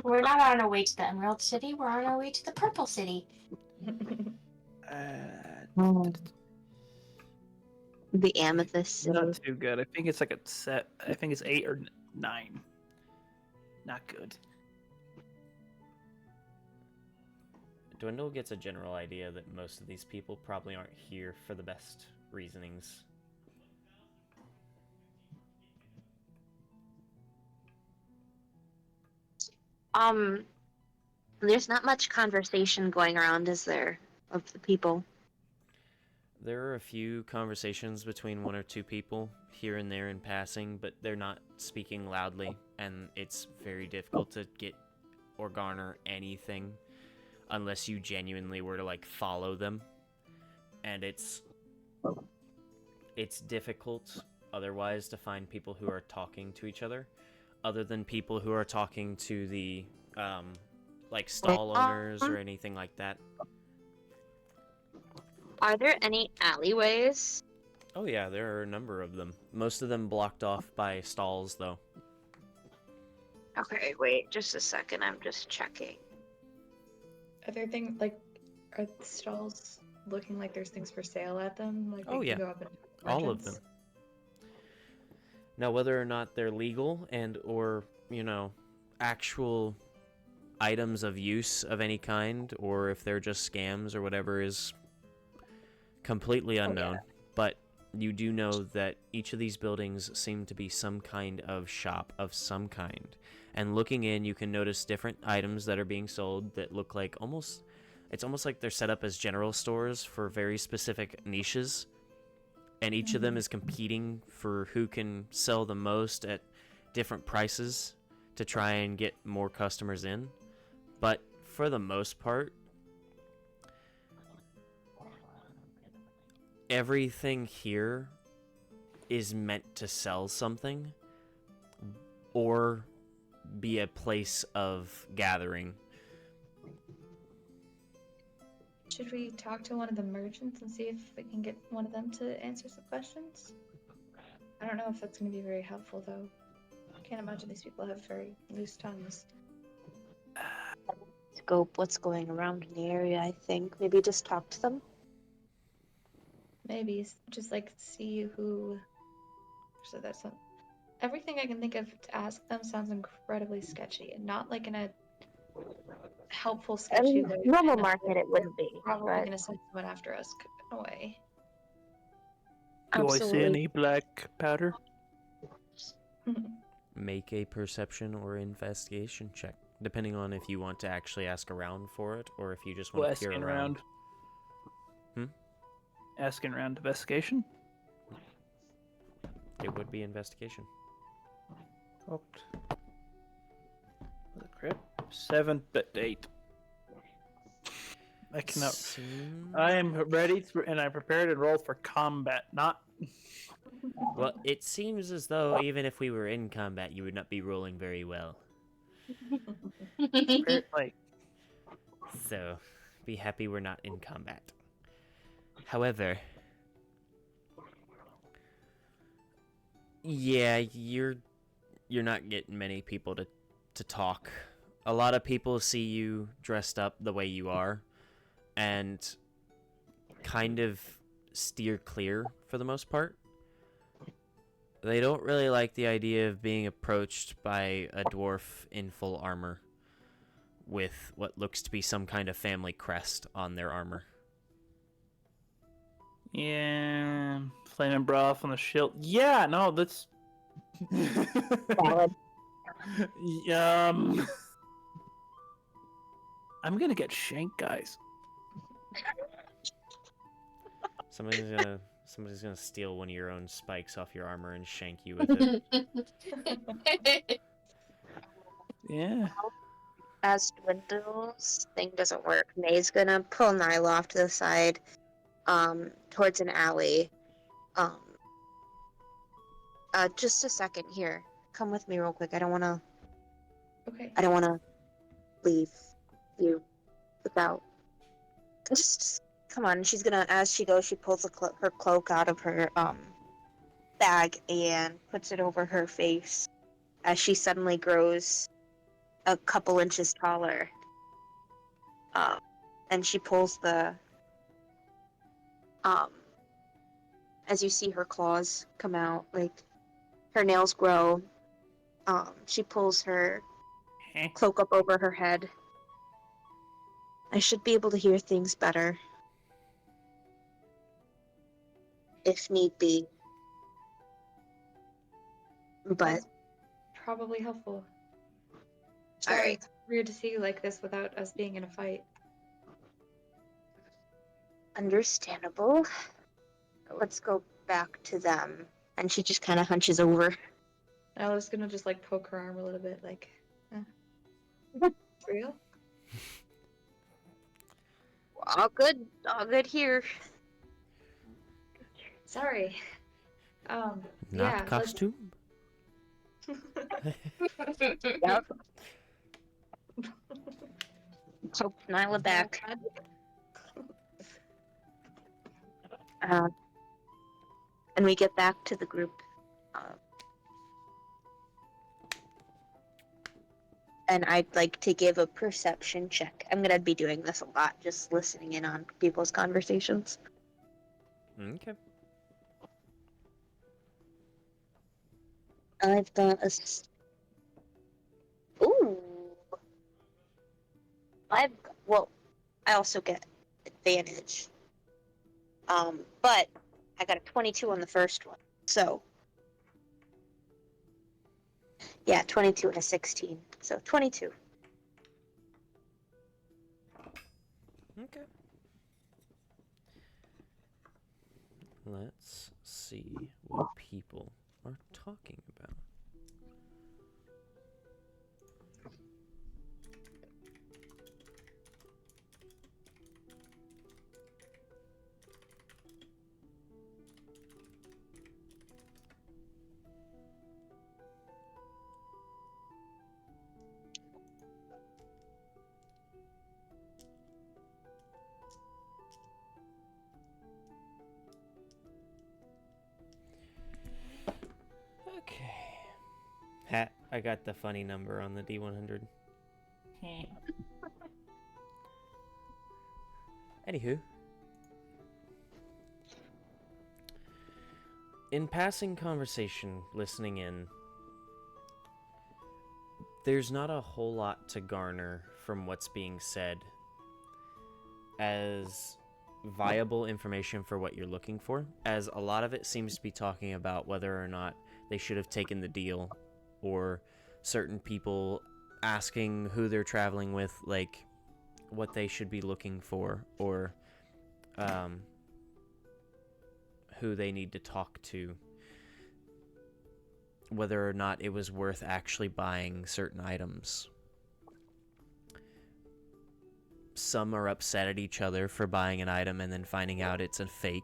We're not on our way to the Emerald City. We're on our way to the Purple City. The Amethyst City. Not too good. I think it's like a set. I think it's 8 or 9. Not good. Dwindle gets a general idea that most of these people probably aren't here for the best reasonings. There's not much conversation going around, is there, of the people? There are a few conversations between one or two people here and there in passing, but they're not speaking loudly, and it's very difficult to get or garner anything unless you genuinely were to like follow them. And it's difficult otherwise to find people who are talking to each other, other than people who are talking to the like stall owners or anything like that. Are there any alleyways? Oh yeah, there are a number of them. Most of them blocked off by stalls, though. Okay, wait just a second. I'm just checking. Are there things like, are the stalls looking like there's things for sale at them? Like Oh, we yeah. can go up and All of them. Now, whether or not they're legal and or, you know, actual items of use of any kind, or if they're just scams or whatever is completely unknown. yeah. But you do know that each of these buildings seem to be some kind of shop of some kind. And looking in, you can notice different items that are being sold that look like it's almost like they're set up as general stores for very specific niches. And each of them is competing for who can sell the most at different prices to try and get more customers in. But for the most part, everything here is meant to sell something or be a place of gathering. Should we talk to one of the merchants and see if we can get one of them to answer some questions? I don't know if that's going to be very helpful, though. I can't imagine these people have very loose tongues. Scope what's going around in the area, I think. Maybe just talk to them. Maybe just like see who. So that's not... Everything I can think of to ask them sounds incredibly sketchy, and not like in a helpful sketchy way. Normal in a- market it wouldn't be. Probably but going to send someone after us in a way. Do I see absolutely. any black powder? Make a perception or investigation check, depending on if you want to actually ask around for it or if you just want to peer Asking around. around. Asking around investigation? It would be investigation. Oh. What a crit. 7 but 8. I cannot. I am ready and I'm prepared and rolled for combat, not. Well, it seems as though even if we were in combat, you would not be rolling very well. Apparently. So, be happy we're not in combat. However, yeah, you're not getting many people to talk. A lot of people see you dressed up the way you are and kind of steer clear for the most part. They don't really like the idea of being approached by a dwarf in full armor with what looks to be some kind of family crest on their armor. Yeah. Flaming broth on the shield. Yeah, no, that's. Valid. I'm gonna get shanked, guys. Somebody's gonna steal one of your own spikes off your armor and shank you with it. Yeah. As Dwindle's thing doesn't work, May's gonna pull Nyla off to the side, towards an alley. Just a second here. Come with me real quick. I don't wanna Okay. leave you without. Just come on. She's gonna, as she goes, she pulls her cloak out of her bag and puts it over her face as she suddenly grows a couple inches taller. And she pulls the as you see her claws come out, like her nails grow. She pulls her cloak up over her head. I should be able to hear things better. If need be. But That's probably helpful. Sorry, alright. it's weird to see you like this without us being in a fight. Understandable. Let's go back to them. And she just kind of hunches over. I was gonna just like poke her arm a little bit, like, for real? All good here. Sorry. Not Yeah. costume. Yep. Poke Nyla back. And we get back to the group. And I'd like to give a perception check. I'm gonna be doing this a lot, just listening in on people's conversations. Okay. I've got a. Ooh. Well, I also get advantage. But I got a 22 on the first one. So. Yeah, 22 and a 16. So 22. Okay. Let's see what people are talking about. Okay. I got the funny number on the D100. Anywho. In passing conversation, listening in, there's not a whole lot to garner from what's being said as viable information for what you're looking for, as a lot of it seems to be talking about whether or not they should have taken the deal, or certain people asking who they're traveling with, like what they should be looking for, or who they need to talk to, whether or not it was worth actually buying certain items. Some are upset at each other for buying an item and then finding out it's a fake.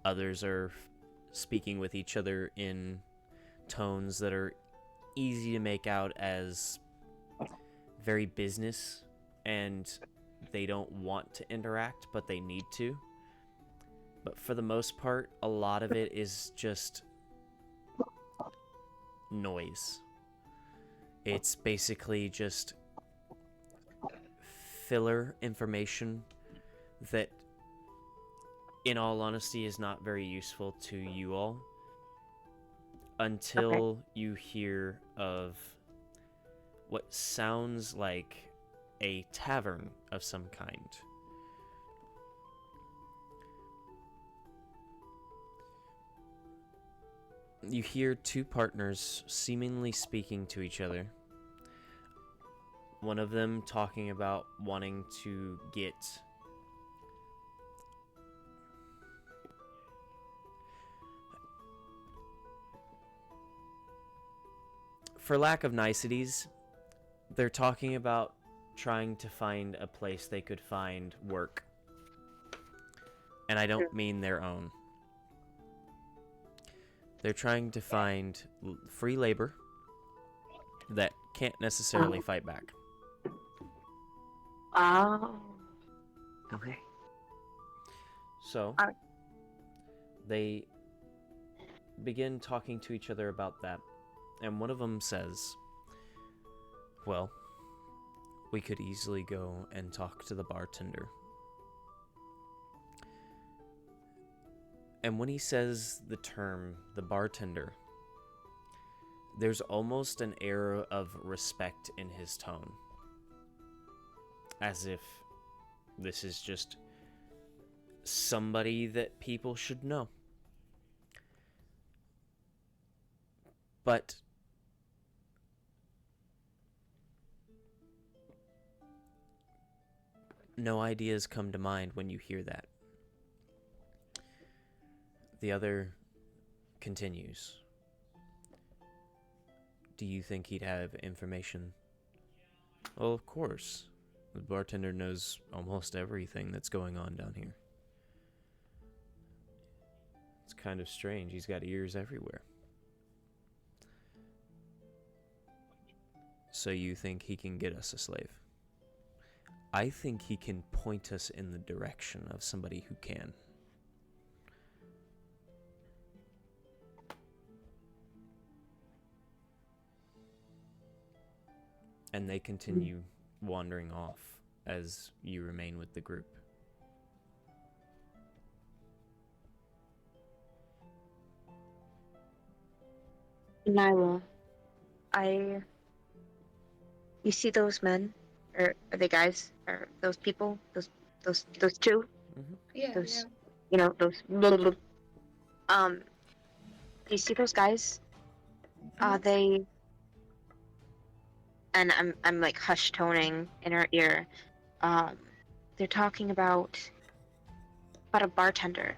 Others are speaking with each other in tones that are easy to make out as very business, and they don't want to interact, but they need to. But for the most part, a lot of it is just noise. It's basically just filler information that, in all honesty, is not very useful to you all until you hear of what sounds like a tavern of some kind. You hear two partners seemingly speaking to each other. One of them talking about wanting to get for lack of niceties, they're talking about trying to find a place they could find work. And I don't mean their own. They're trying to find free labor that can't necessarily fight back. Oh. Okay. So, Alright. they begin talking to each other about that. And one of them says, well, we could easily go and talk to the bartender. And when he says the term, the bartender, there's almost an air of respect in his tone. As if this is just somebody that people should know. But no ideas come to mind when you hear that. The other continues. Do you think he'd have information? Well, of course. The bartender knows almost everything that's going on down here. It's kind of strange. He's got ears everywhere. So you think he can get us a slave? I think he can point us in the direction of somebody who can. And they continue wandering off as you remain with the group. Nyla, you see those men? Or are they guys? Or those people? Those two? Yeah, Those, yeah. you know, those. Do you see those guys? They. And I'm like hush toning in her ear. They're talking about a bartender.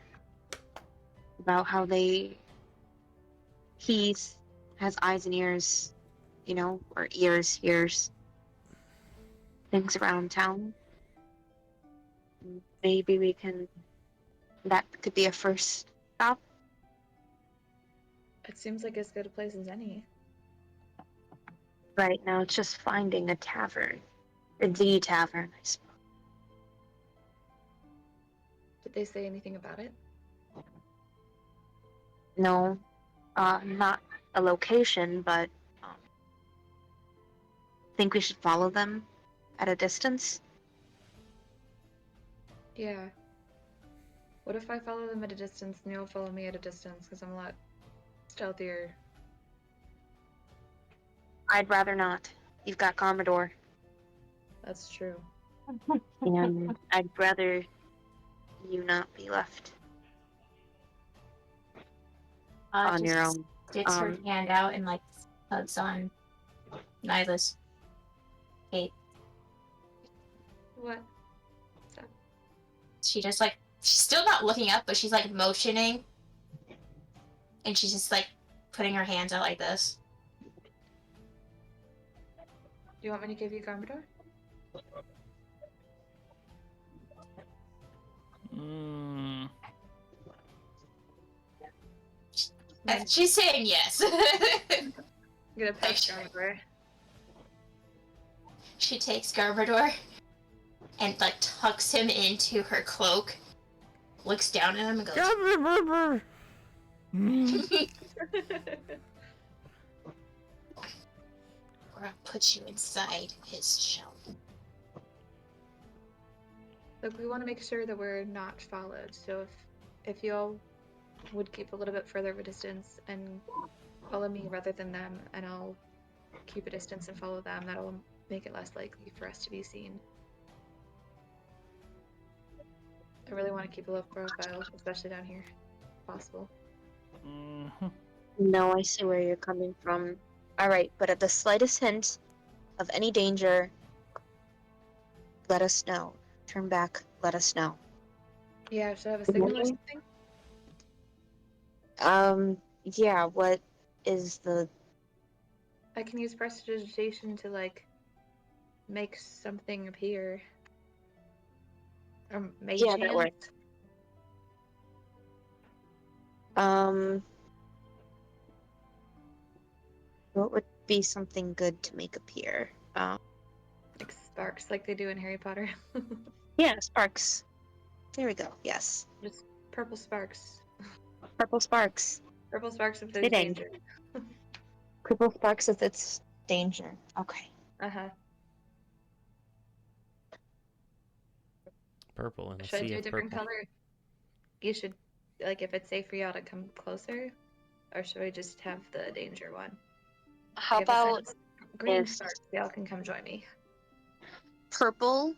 About how he has eyes and ears, you know, or ears, hears things around town. Maybe that could be a first stop. It seems like as good a place as any. Right now, it's just finding a tavern. Or the tavern, I suppose. Did they say anything about it? No, not a location, but think we should follow them at a distance. Yeah. What if I follow them at a distance and you'll follow me at a distance? Because I'm a lot stealthier. I'd rather not. You've got Garmador. That's true. And I'd rather you not be left on Just your own. sticks her hand out and like hugs on Nyla's cape. What? What's up? She just like, she's still not looking up, but she's like motioning, and she's just like putting her hands out like this. Do you want me to give you Garmador? She's saying yes. I'm gonna pass Garmador. She takes Garbador and like tucks him into her cloak, looks down at him and goes, Garmador! "Or I'll put you inside his shell." Look, we want to make sure that we're not followed. So if y'all would keep a little bit further of a distance and follow me rather than them, and I'll keep a distance and follow them, that'll make it less likely for us to be seen. I really want to keep a low profile, especially down here, if possible. No, I see where you're coming from. Alright, but at the slightest hint of any danger, let us know. Turn back, let us know. Yeah, should I have a signal or something? Yeah, what is the I can use prestidigitation to like make something appear. Or mage Yeah, that hand. works. What would be something good to make appear? Like sparks, like they do in Harry Potter. Yeah, sparks. There we go. Yes, Just purple sparks. purple sparks. Purple sparks if there's Fitting. danger. Purple sparks if it's danger. Okay. Uh-huh. Purple in a Should I sea do a of different purple. color? You should, like, if it's safe for y'all to come closer, or should we just have the danger one? How Like, if about it's green if sparks, y'all can come join me. purple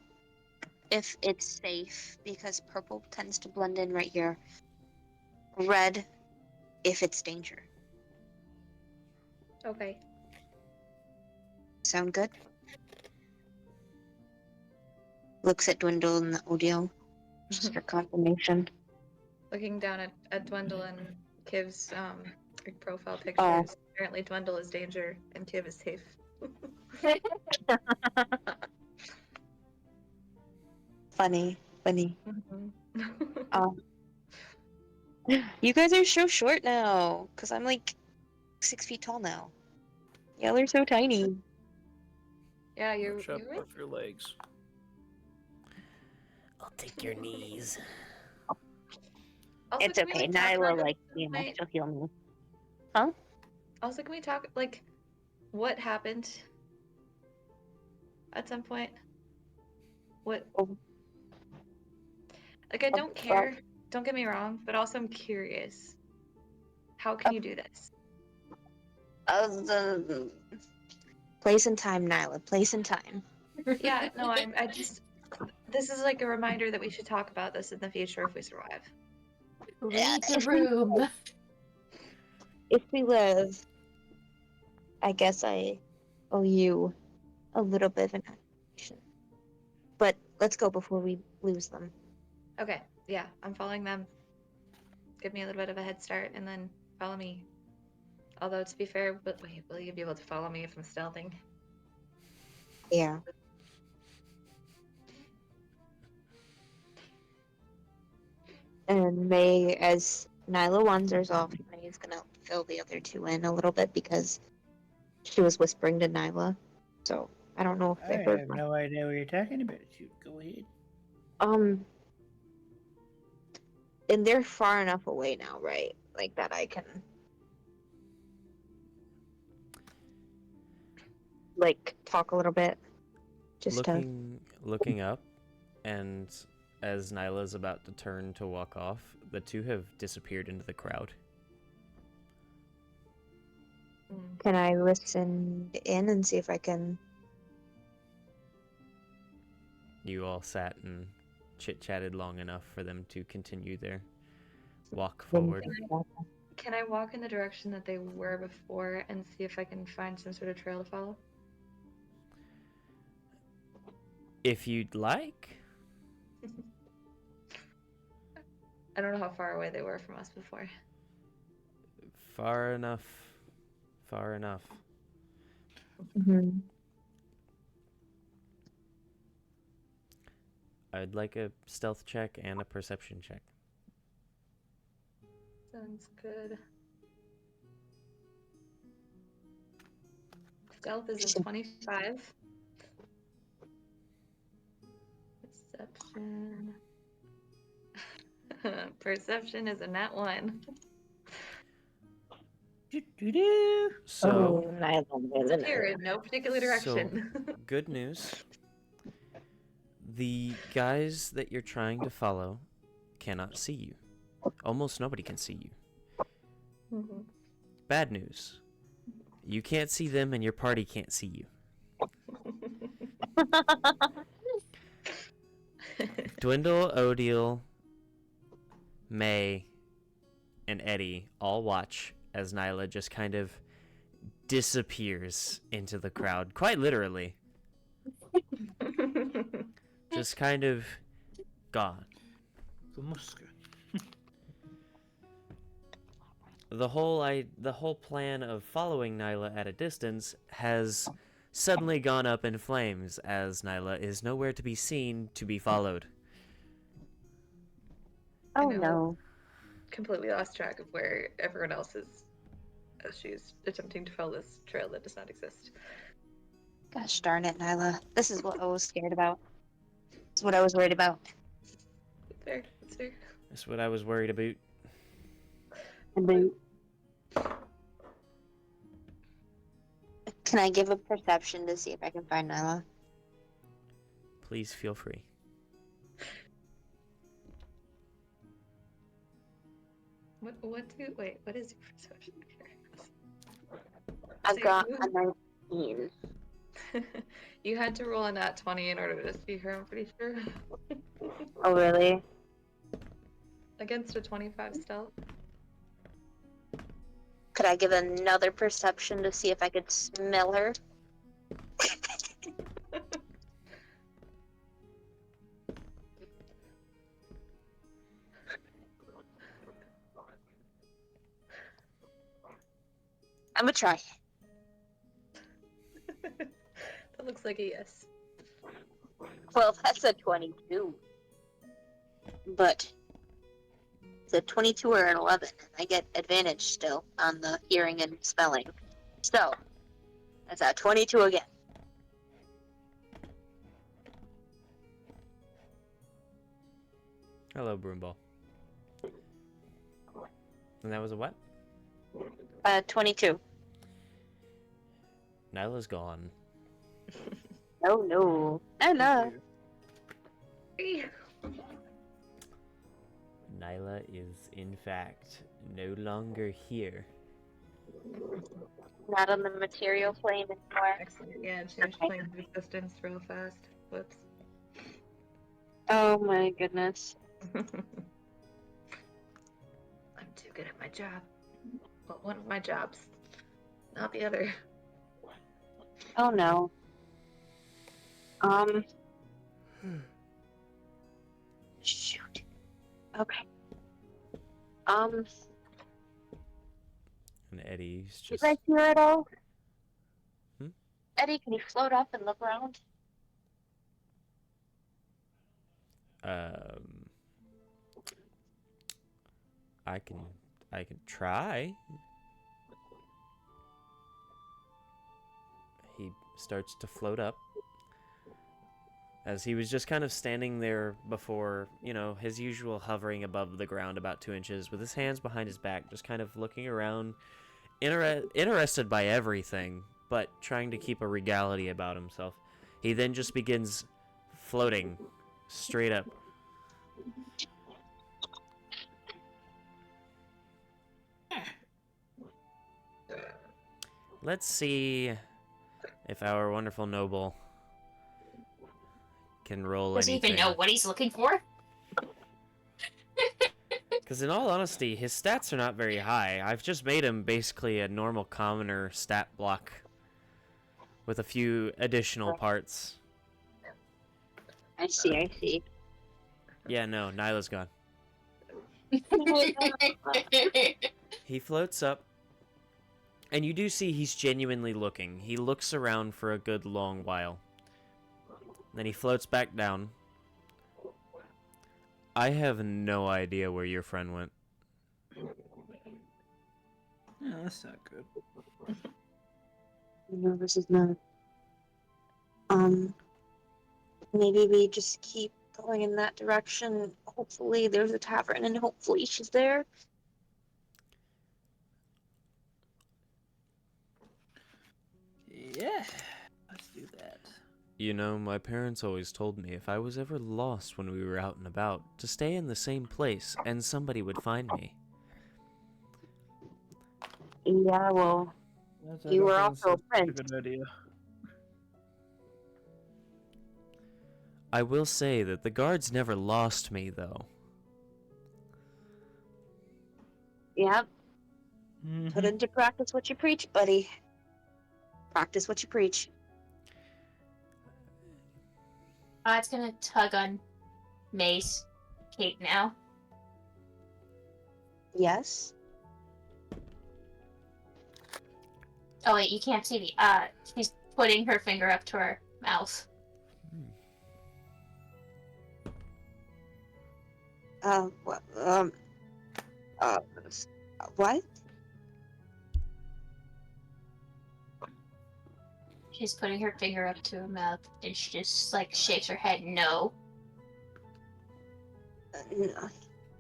if it's safe, because purple tends to blend in right here. Red if it's danger. Okay. Sound good? Looks at Dwindle and the audio. Just for confirmation. Looking down at Dwindle and Kiv's like, profile Oh. pictures. Apparently Dwindle is danger and Kiv is safe. Funny. Mhm. You guys are so short now, because I'm like 6 feet tall now. Y'all are so tiny. Yeah, you're Watch up right. with your legs. I'll take your knees. Also, It's can we, okay. like, talk about Nyla, this like, at some point? she'll heal me. Also, can we talk, like, what happened at some point? What? Oh. Like, I don't care. Don't get me wrong, but also I'm curious. How can you do this? The place and time, Nyla. Place and time. Yeah, no, I just. This is like a reminder that we should talk about this in the future if we survive. Read the room. If we live, I guess I owe you a little bit of an explanation. But let's go before we lose them. Okay, yeah, I'm following them. Give me a little bit of a head start, and then follow me. Although, to be fair, but wait, will you be able to follow me if I'm stealthing? Yeah. And May, as Nyla wanders off, May is gonna fill the other two in a little bit because she was whispering to Nyla. So I don't know if I they heard have my... no idea what you're talking about. You go ahead. And they're far enough away now, right? Like that I can like talk a little bit. Just Looking up, and as Nyla's about to turn to walk off, the two have disappeared into the crowd. Can I listen in and see if I can... You all sat and chit-chatted long enough for them to continue their walk forward. Can I walk in the direction that they were before and see if I can find some sort of trail to follow? If you'd like. I don't know how far away they were from us before. Far enough. Far enough. Mm-hmm. I'd like a stealth check and a perception check. Sounds good. Stealth is a 25. Perception. Perception is a nat 1. So, Here in no particular direction. good news. The guys that you're trying to follow cannot see you. Almost nobody can see you. Mhm. Bad news. You can't see them and your party can't see you. Dwindle, Odile, May, and Eddie all watch as Nyla just kind of disappears into the crowd, quite literally. Just kind of gone. the whole plan of following Nyla at a distance has suddenly gone up in flames as Nyla is nowhere to be seen to be followed. Oh know. no. Completely lost track of where everyone else is as she's attempting to follow this trail that does not exist. Gosh darn it, Nyla. This is what I was scared about. This is what I was worried about. That's fair. That's fair. That's what I was worried about. Can I give a perception to see if I can find Nyla? Please feel free. What is your perception here? I've So got you- a 19. You had to roll a nat 20 in order to see her, I'm pretty sure. Oh, really? Against a 25 stealth. Could I give another perception to see if I could smell her? I'm gonna try. That looks like a yes. Well, that's a 22. But it's a 22 or an 11. I get advantage still on the hearing and smelling. So, that's a 22 again. Hello, Broomball. And that was a what? 22. Nyla's gone. Oh no. Nyla. Nyla is, in fact, no longer here. Not on the material plane anymore. Excellent. Yeah, change Okay. plane of existence real fast. Whoops. Oh my goodness. I'm too good at my job. Well, one of my jobs, not the other. Oh no. Shoot. Okay. And Eddie's You just... guys hear it all? Hmm? Eddie, can you float up and look around? I can try. He starts to float up. As he was just kind of standing there before, you know, his usual hovering above the ground about 2 inches with his hands behind his back, just kind of looking around, interested by everything, but trying to keep a regality about himself. He then just begins floating straight up. Let's see if our wonderful noble can roll Does he anything. even know what he's looking for? Because in all honesty, his stats are not very high. I've just made him basically a normal commoner stat block with a few additional parts. I see. Yeah, no, Nyla's gone. He floats up, and you do see he's genuinely looking. He looks around for a good long while. Then he floats back down. I have no idea where your friend went. Yeah, that's not good. No, this is not. Maybe we just keep going in that direction. Hopefully there's a tavern and hopefully she's there. Yeah, let's do that. You know, my parents always told me if I was ever lost when we were out and about, to stay in the same place and somebody would find me. Yeah, well, you were also a prince. Good idea. I will say that the guards never lost me, though. Yep. Mhm. Put into practice what you preach, buddy. Practice what you preach. It's gonna tug on Mace, Kate now. Yes. Oh wait, you can't see me. She's putting her finger up to her mouth. What? What? She's putting her finger up to her mouth, and she just like shakes her head no, No.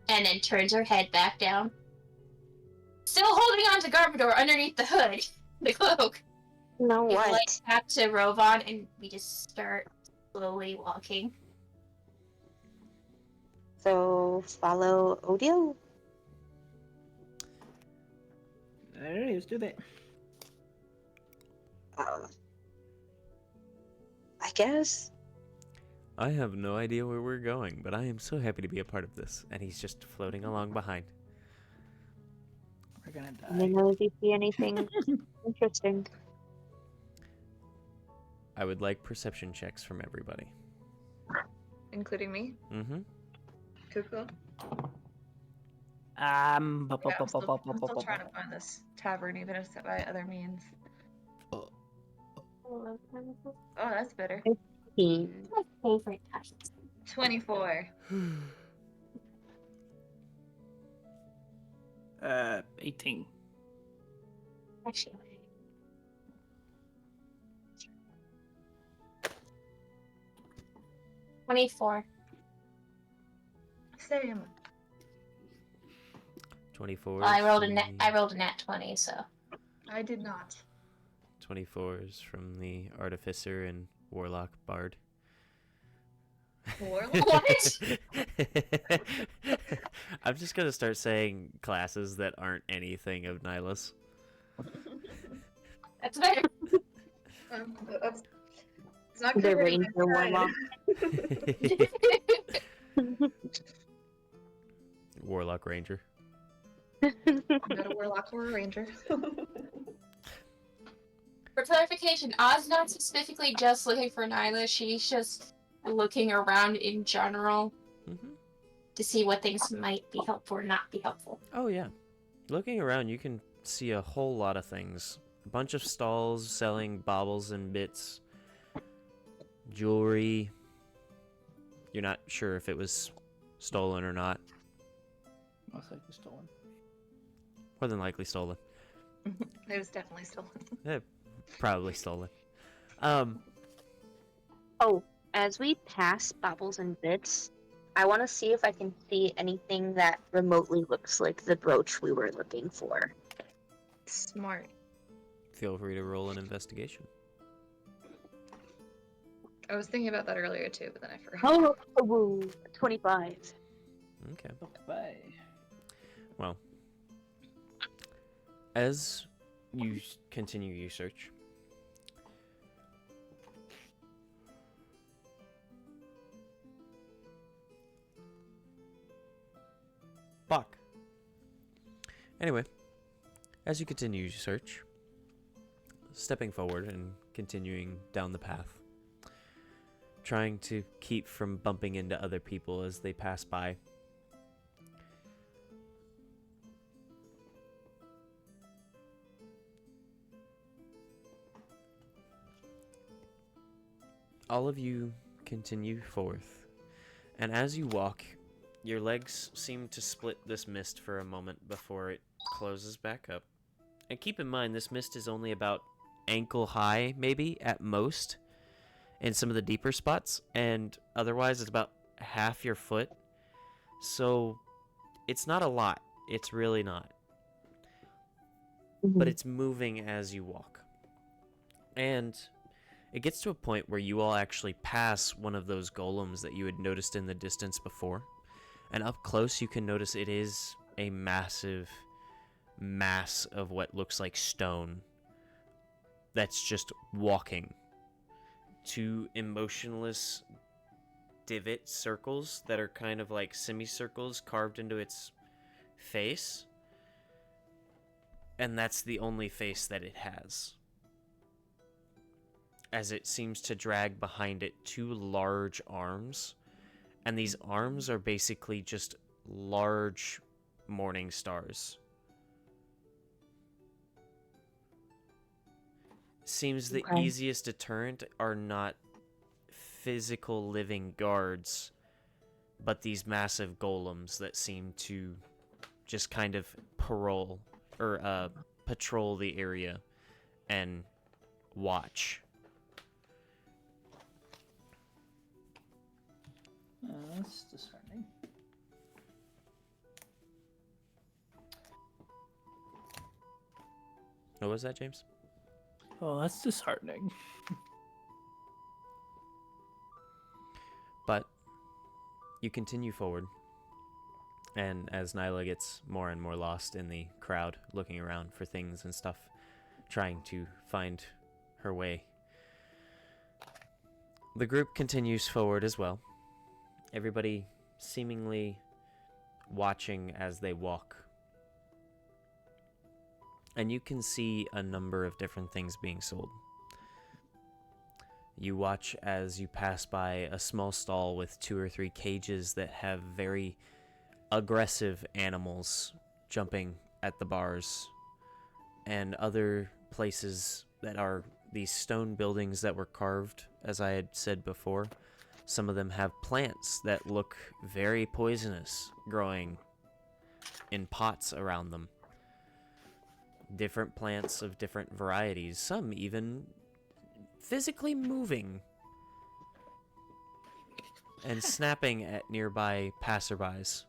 and then turns her head back down. Still holding on to Garbodor underneath the hood, the cloak. No, We what? like back to Rovon, and we just start slowly walking. So, follow Odio? Alright, let's do that. I guess. I have no idea where we're going, but I am so happy to be a part of this. And he's just floating along behind. We're gonna Let me die. know if you see anything interesting. I would like perception checks from everybody. Including me. Mm-hmm. Cool. I'm I'm still trying to find this tavern, even if it's by other means. Oh, that's better. 15. My favorite touch. 24. 18. Actually, 24. Same. 24. Well, I rolled a nat 20, so. I did not. 24s from the Artificer and Warlock Bard. Warlock? What? I'm just gonna start saying classes that aren't anything of Nihilus. That's better. That's, it's not The covering Ranger my Warlock. Warlock Ranger. I'm not a warlock or a ranger. For clarification, Oz not specifically just looking for Nyla, she's just looking around in general to see what things might be helpful or not be helpful. Oh yeah. Looking around, you can see a whole lot of things. A bunch of stalls selling baubles and bits. Jewelry. You're not sure if it was stolen or not. Most likely stolen. More than likely stolen. It was definitely stolen. Probably stolen. Oh, as we pass baubles and bits, I want to see if I can see anything that remotely looks like the brooch we were looking for. Smart. Feel free to roll an investigation. I was thinking about that earlier too, but then I forgot. Oh, 25. Okay. Bye. Well, as you continue your search, Bach. Anyway, as you continue your search, stepping forward and continuing down the path, trying to keep from bumping into other people as they pass by. All of you continue forth, and as you walk, your legs seem to split this mist for a moment before it closes back up. And keep in mind, this mist is only about ankle high, maybe, at most, in some of the deeper spots, and otherwise it's about half your foot. So, it's not a lot. It's really not. But it's moving as you walk. And it gets to a point where you all actually pass one of those golems that you had noticed in the distance before. And up close, you can notice it is a massive mass of what looks like stone that's just walking. Two emotionless divot circles that are kind of like semicircles carved into its face. And that's the only face that it has. As it seems to drag behind it two large arms. And these arms are basically just large morning stars. seems the Okay. easiest deterrent are not physical living guards, but these massive golems that seem to just kind of patrol the area and watch. That's disheartening. What was that, James? Oh, that's disheartening. But you continue forward, and as Nyla gets more and more lost in the crowd, looking around for things and stuff, trying to find her way, the group continues forward as well. Everybody seemingly watching as they walk. And you can see a number of different things being sold. You watch as you pass by a small stall with 2 or 3 cages that have very aggressive animals jumping at the bars, and other places that are these stone buildings that were carved, as I had said before. Some of them have plants that look very poisonous growing in pots around them. Different plants of different varieties, some even physically moving and snapping at nearby passerbys.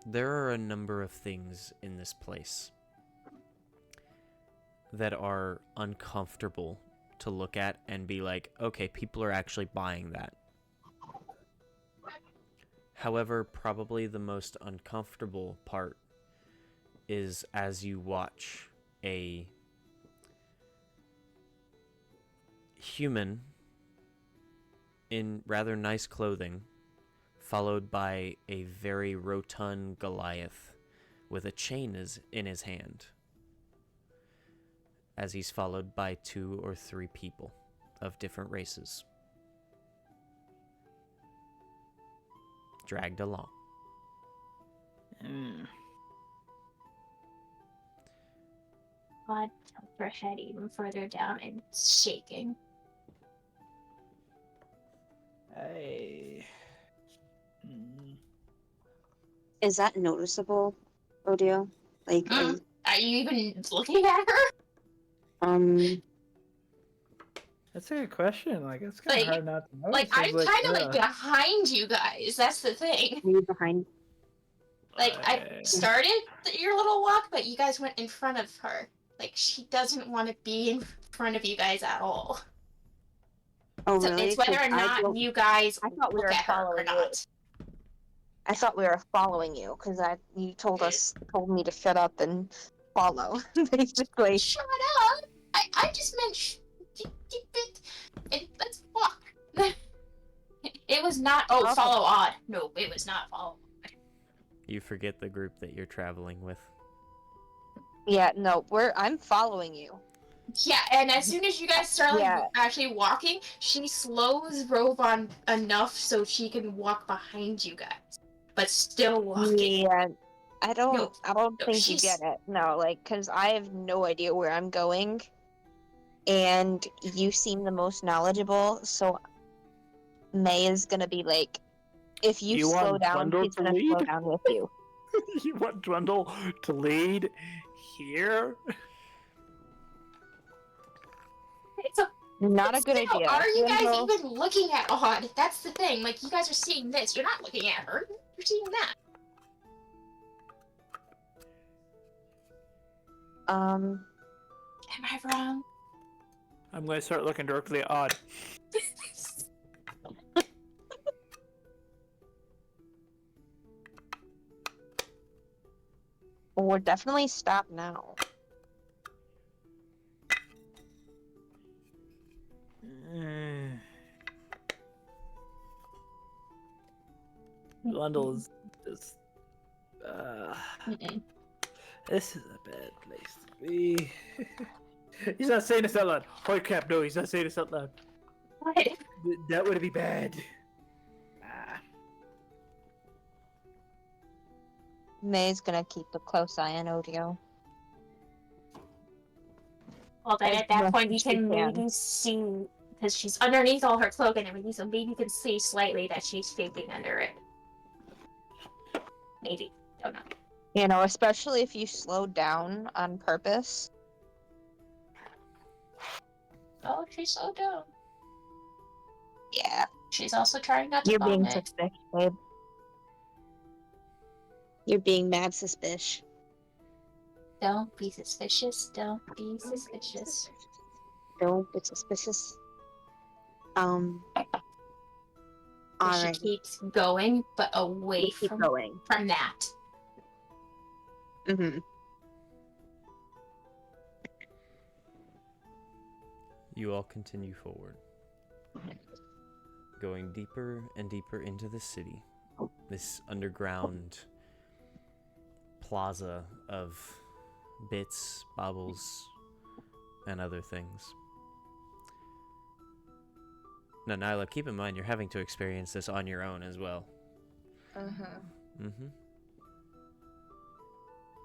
There are a number of things in this place that are uncomfortable to look at and be like, okay, people are actually buying that. However, probably the most uncomfortable part is as you watch a human in rather nice clothing, followed by a very rotund Goliath with a chain in his hand, as he's followed by 2 or 3 people of different races, dragged along. God, tilt her head even further down and shaking. Hey. Is that noticeable, Odio? Like, Are you even looking at her? That's a good question. Like, it's kind of Like- hard not to know. Like, I'm kind of like behind you guys. That's the thing. are you behind? Like, I started your little walk, but you guys went in front of her. Like, she doesn't want to be in front of you guys at all. Oh, So really? it's whether 'Cause or not you guys I thought we look were at her or following you. not. I thought we were following you because you told me to shut up and follow, basically. Shut up! I just meant let's walk. It was not. Oh, Okay. follow odd. No, it was not follow. You forget the group that you're traveling with. Yeah, no, I'm following you. Yeah, and as soon as you guys start like Yeah. actually walking, she slows Rovan enough so she can walk behind you guys, but still walking. Yeah, I don't No, think you she's- get it. No, like, because I have no idea where I'm going, and you seem the most knowledgeable, so May is gonna be like, if you You slow want down, Dwindle she's to gonna slow lead? down with you. You want Dwindle to lead here? It's a Not a good still, idea. are you guys Dwindle- even looking at Odd? That's the thing. Like, you guys are seeing this. You're not looking at her. You're seeing that. Um, Am I wrong? I'm going to start looking directly at Odd. we're definitely stopped now. Dwindle is just... Mm-mm. This is a bad place to be. He's not saying this out loud. Holy crap, no, he's not saying this out loud. What? That would be bad. Ah. May's gonna keep a close eye on Odio. Well, then As at that much point, you as she can can. maybe see, because she's underneath all her cloak and everything, so maybe you can see slightly that she's shaking under it. Maybe. Don't know. You know, especially if you slow down on purpose. Oh, she's so dumb. Yeah. She's also trying not to You're being vomit. suspicious, babe. You're being mad suspicious. Don't be suspicious. Don't be suspicious. Don't be suspicious. She Alright. keeps going, but away Keep going. from that. Mm-hmm. You all continue forward, going deeper and deeper into the city, this underground plaza of bits, baubles, and other things. Now, Nyla, keep in mind you're having to experience this on your own as well. Mm-hmm.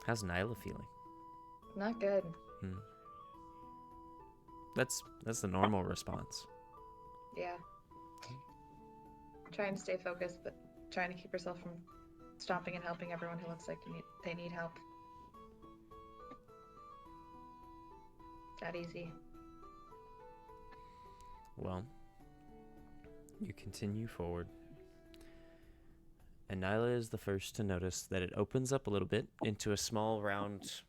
How's Nyla feeling? Not good. That's the normal response. Yeah. Trying to stay focused, but trying to keep herself from stomping and helping everyone who looks like they need help. Not easy. Well, you continue forward. And Nyla is the first to notice that it opens up a little bit into a small round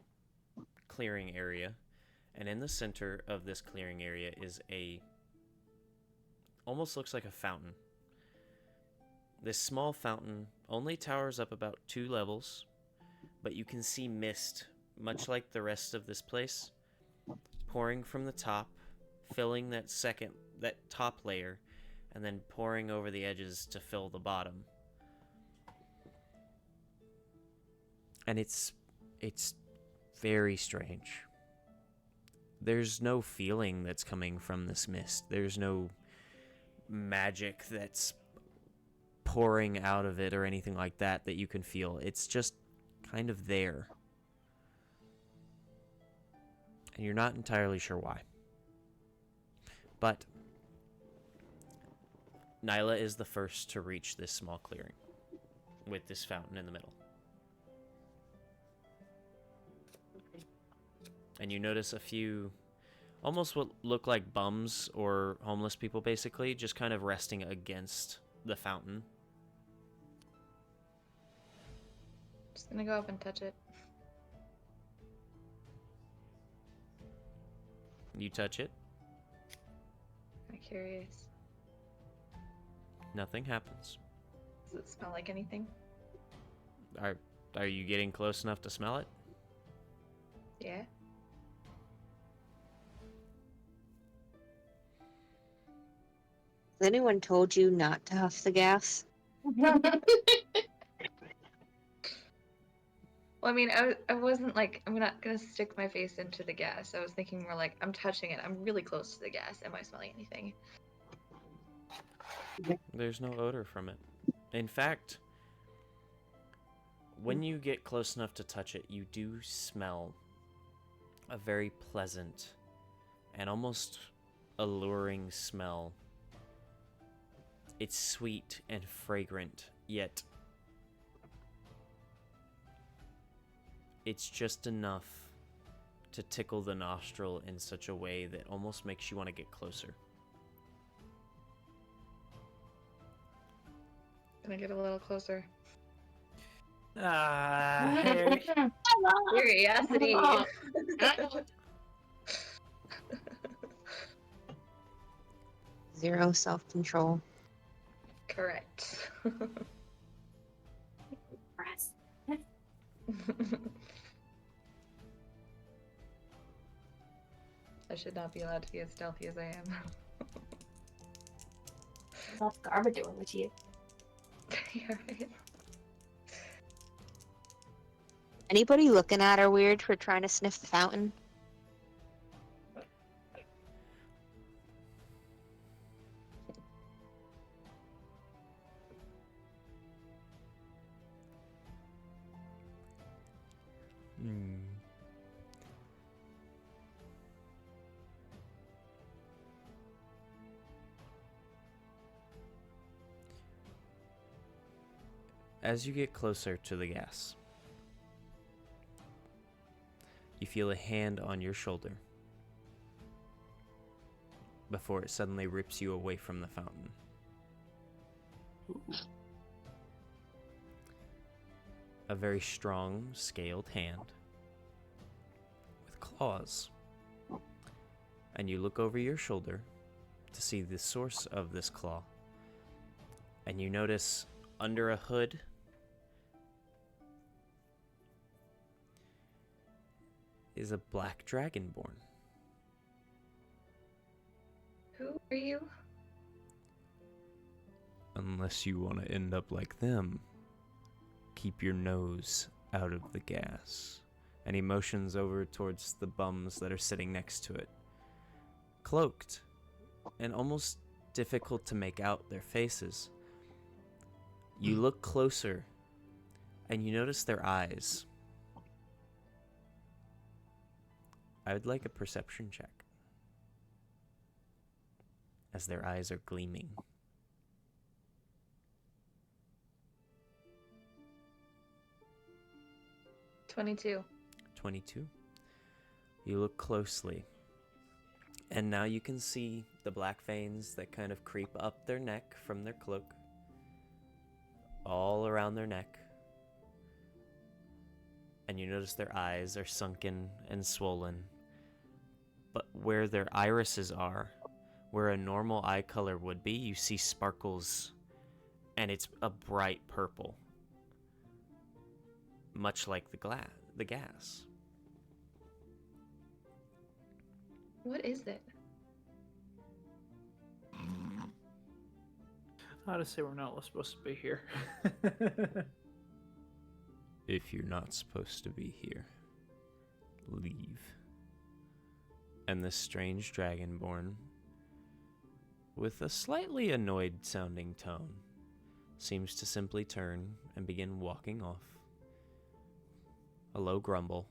clearing area. And in the center of this clearing area is almost looks like a fountain. This small fountain only towers up about 2 levels, but you can see mist, much like the rest of this place, pouring from the top, filling that top layer, and then pouring over the edges to fill the bottom. And it's very strange. There's no feeling that's coming from this mist. There's no magic that's pouring out of it or anything like that you can feel. It's just kind of there. And you're not entirely sure why. But Nyla is the first to reach this small clearing with this fountain in the middle. And you notice a few, almost what look like bums or homeless people, basically, just kind of resting against the fountain. Just gonna go up and touch it. You touch it, I'm curious. nothing happens. Does it smell like anything? Are you getting close enough to smell it? Yeah. Has anyone told you not to huff the gas? Well, I mean, I wasn't like, I'm not gonna stick my face into the gas. I was thinking more like, I'm touching it. I'm really close to the gas. Am I smelling anything? There's no odor from it. In fact, when you get close enough to touch it, you do smell a very pleasant and almost alluring smell. It's sweet and fragrant, yet it's just enough to tickle the nostril in such a way that almost makes you want to get closer. Gonna get a little closer. Harry. Curiosity. Zero self-control. Correct. Press. I should not be allowed to be as stealthy as I am. What's Garba doing with you? You're right. Anybody looking at her weird for trying to sniff the fountain? as you get closer to the gas, you feel a hand on your shoulder before it suddenly rips you away from the fountain. A very strong, scaled hand with claws. And you look over your shoulder to see the source of this claw. And you notice under a hood is a black dragonborn. Who are you? Unless you want to end up like them, keep your nose out of the gas. And he motions over towards the bums that are sitting next to it. Cloaked, and almost difficult to make out their faces. You look closer, and you notice their eyes. I would like a perception check, as their eyes are gleaming. 22. 22. You look closely, and now you can see the black veins that kind of creep up their neck from their cloak, all around their neck. And you notice their eyes are sunken and swollen, but where their irises are, where a normal eye color would be, you see sparkles, and it's a bright purple, much like the gas. What is it? Honestly, we're not supposed to be here. If you're not supposed to be here, leave. And this strange dragonborn, with a slightly annoyed sounding tone, seems to simply turn and begin walking off. A low grumble,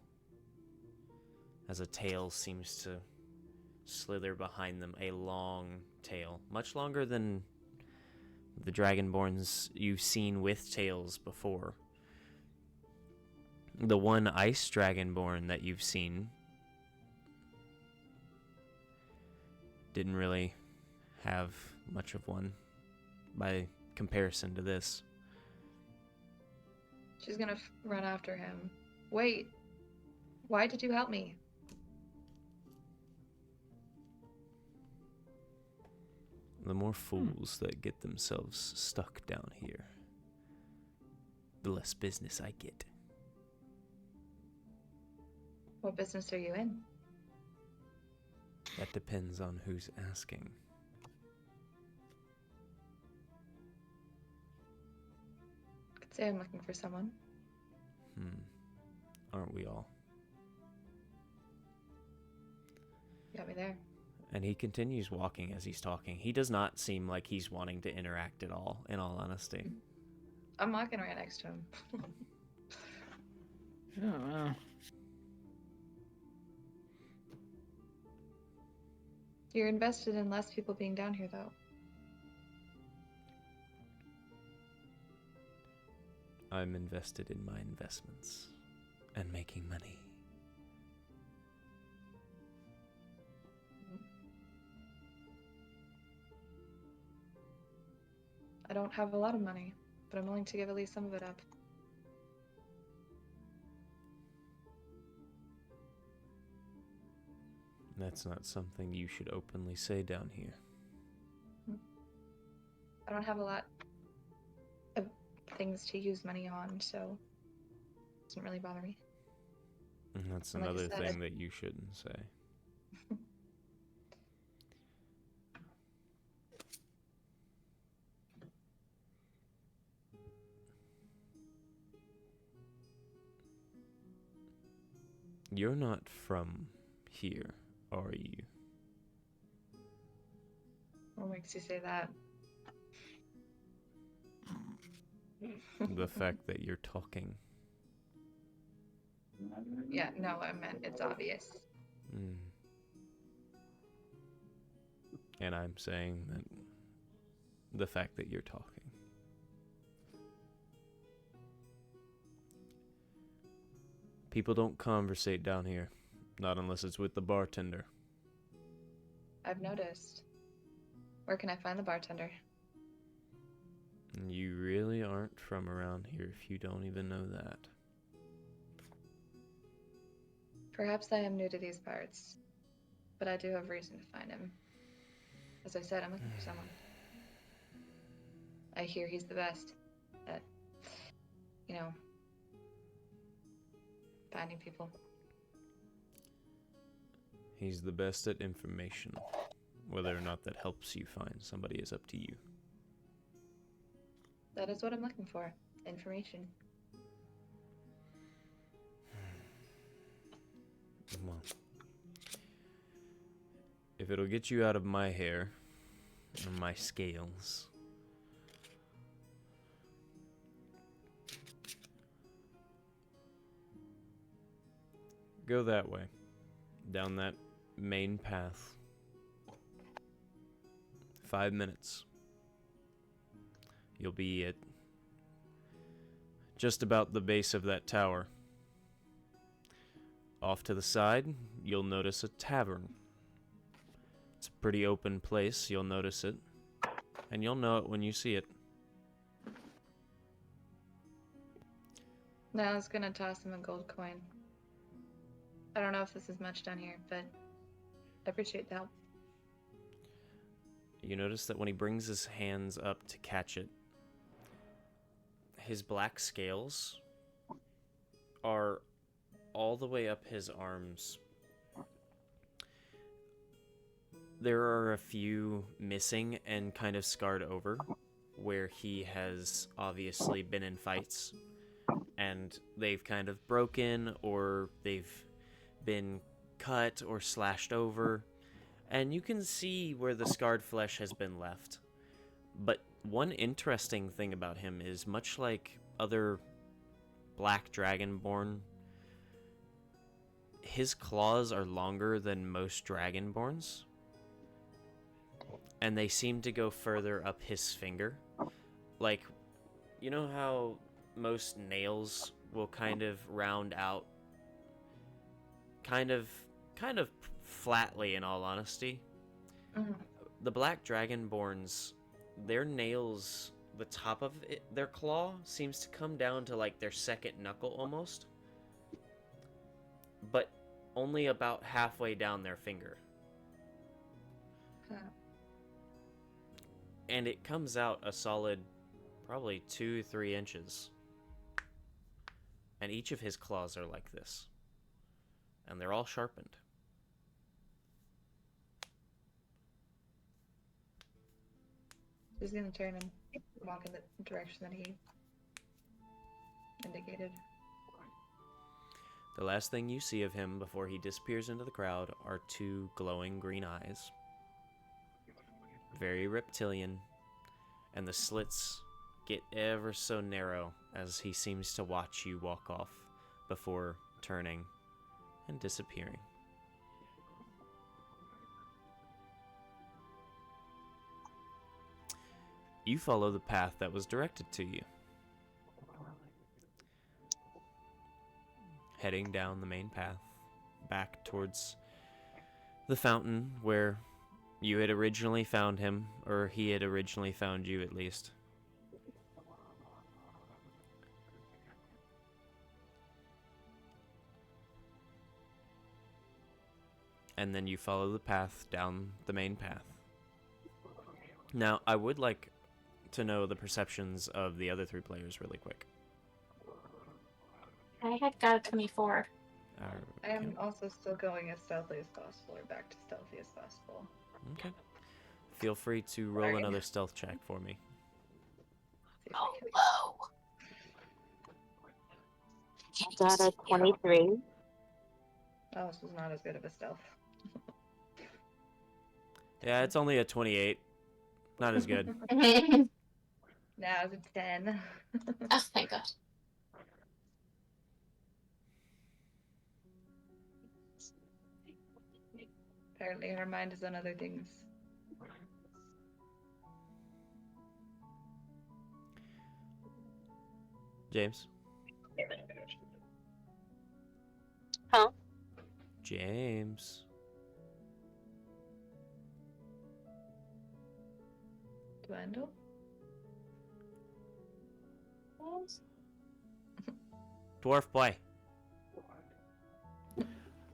as a tail seems to slither behind them, a long tail, much longer than the dragonborns you've seen with tails before. The one ice dragonborn that you've seen didn't really have much of one by comparison to this. She's gonna run after him. Wait, why did you help me? The more fools that get themselves stuck down here, the less business I get. What business are you in? That depends on who's asking. Could say I'm looking for someone. Aren't we all? You got me there. And he continues walking as he's talking. He does not seem like he's wanting to interact at all, in all honesty. I'm walking right next to him. Oh, wow. You're invested in less people being down here, though. I'm invested in my investments and making money. I don't have a lot of money, but I'm willing to give at least some of it up. That's not something you should openly say down here. I don't have a lot of things to use money on, so it doesn't really bother me. And that's Like I another said, thing that you shouldn't say. You're not from here, are you? What makes you say that? The fact that you're talking. Yeah, no, I meant it's obvious. And I'm saying that the fact that you're talking. People don't conversate down here. Not unless it's with the bartender. I've noticed. Where can I find the bartender? You really aren't from around here if you don't even know that. Perhaps I am new to these parts, but I do have reason to find him. As I said, I'm looking for someone. I hear he's the best at, finding people. He's the best at information. Whether or not that helps you find somebody is up to you. That is what I'm looking for. Information. Well, if it'll get you out of my hair or my scales, go that way, down that main path. 5 minutes. You'll be at just about the base of that tower. Off to the side, you'll notice a tavern. It's a pretty open place, you'll notice it. And you'll know it when you see it. Now I was gonna toss him a gold coin. I don't know if this is much down here, but I appreciate the help. You notice that when he brings his hands up to catch it, his black scales are all the way up his arms. There are a few missing and kind of scarred over, where he has obviously been in fights, and they've kind of broken, or they've been cut or slashed over, and you can see where the scarred flesh has been left. But one interesting thing about him is, much like other black dragonborn, his claws are longer than most dragonborns, and they seem to go further up his finger. Like, you know how most nails will kind of round out kind of flatly, in all honesty? Mhm. The black dragonborns, their nails, the top of it, their claw seems to come down to like their second knuckle almost, but only about halfway down their finger. Huh. And it comes out a solid probably 2-3 inches. And each of his claws are like this. And they're all sharpened. She's gonna turn and walk in the direction that he indicated. The last thing you see of him before he disappears into the crowd are 2 glowing green eyes. Very reptilian. And the slits get ever so narrow as he seems to watch you walk off before turning and disappearing. You follow the path that was directed to you, heading down the main path back towards the fountain where you had originally found him, or he had originally found you at least. And then you follow the path down the main path. Now, I would like to know the perceptions of the other 3 players really quick. I had got a 24. I am also still going as stealthy as possible, or back to stealthy as possible. Okay. Feel free to roll Sorry. another stealth check for me. See if I Oh, can- whoa. Got a 23. Oh, this was not as good of a stealth. Yeah, it's only a 28. Not as good. Now it's a 10. Oh, thank God. Apparently her mind is on other things. James? James. Dwindle? Dwarf boy.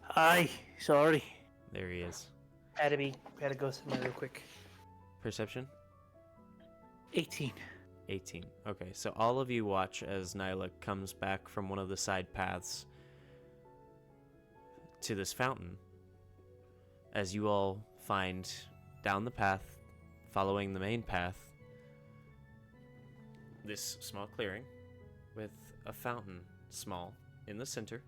Hi, sorry. There he is. Had to go somewhere real quick. Perception? 18. 18. Okay, so all of you watch as Nyla comes back from one of the side paths to this fountain. As you all find down the path, following the main path, this small clearing with a fountain, small, in the center,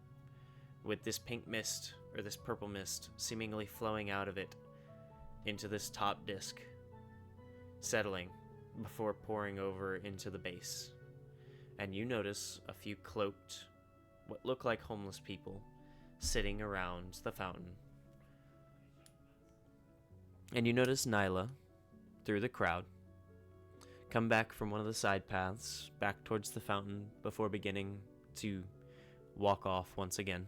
with this pink mist, or this purple mist, seemingly flowing out of it into this top disc, settling before pouring over into the base. And you notice a few cloaked, what look like homeless people, sitting around the fountain. And you notice Nyla, through the crowd, come back from one of the side paths, back towards the fountain, before beginning to walk off once again.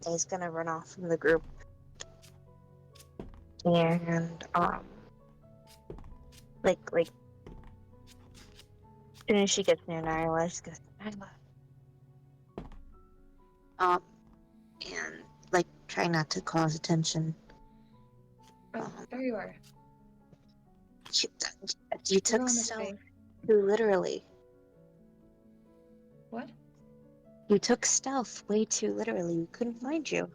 He's gonna run off from the group. And, like, as soon as she gets near Nyla, she's gonna say, Nyla. And, like, try not to cause attention. Oh, there you are. You took on the stealth face. too literally. What? You took stealth way too literally. We couldn't find you.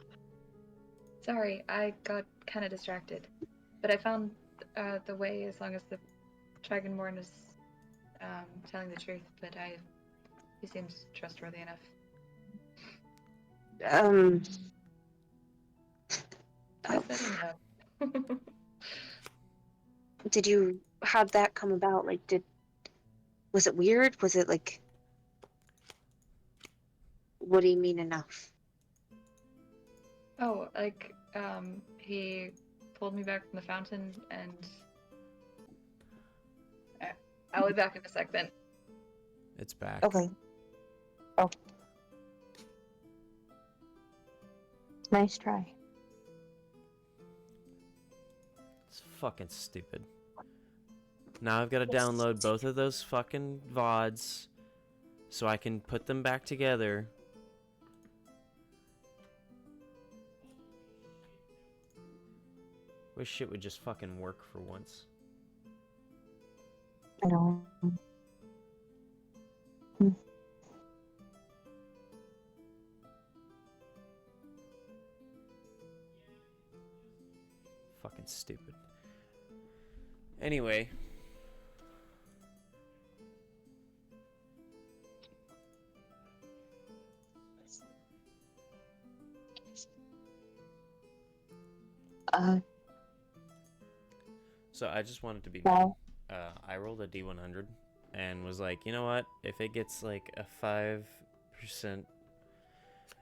Sorry, I got kind of distracted. But I found the way as long as the Dragonborn is telling the truth. But he seems trustworthy enough. I said enough. How'd that come about? Like, was it weird? Was it like, what do you mean enough? Oh, like, he pulled me back from the fountain, and I'll be back in a sec then. It's back. Okay. Oh. Nice try. It's fucking stupid. Now I've got to download both of those fucking VODs so I can put them back together. Wish shit would just fucking work for once. I know. Fucking stupid. Anyway. So I just wanted to be Well. I rolled a D100 and was like, you know what? If it gets like a 5%,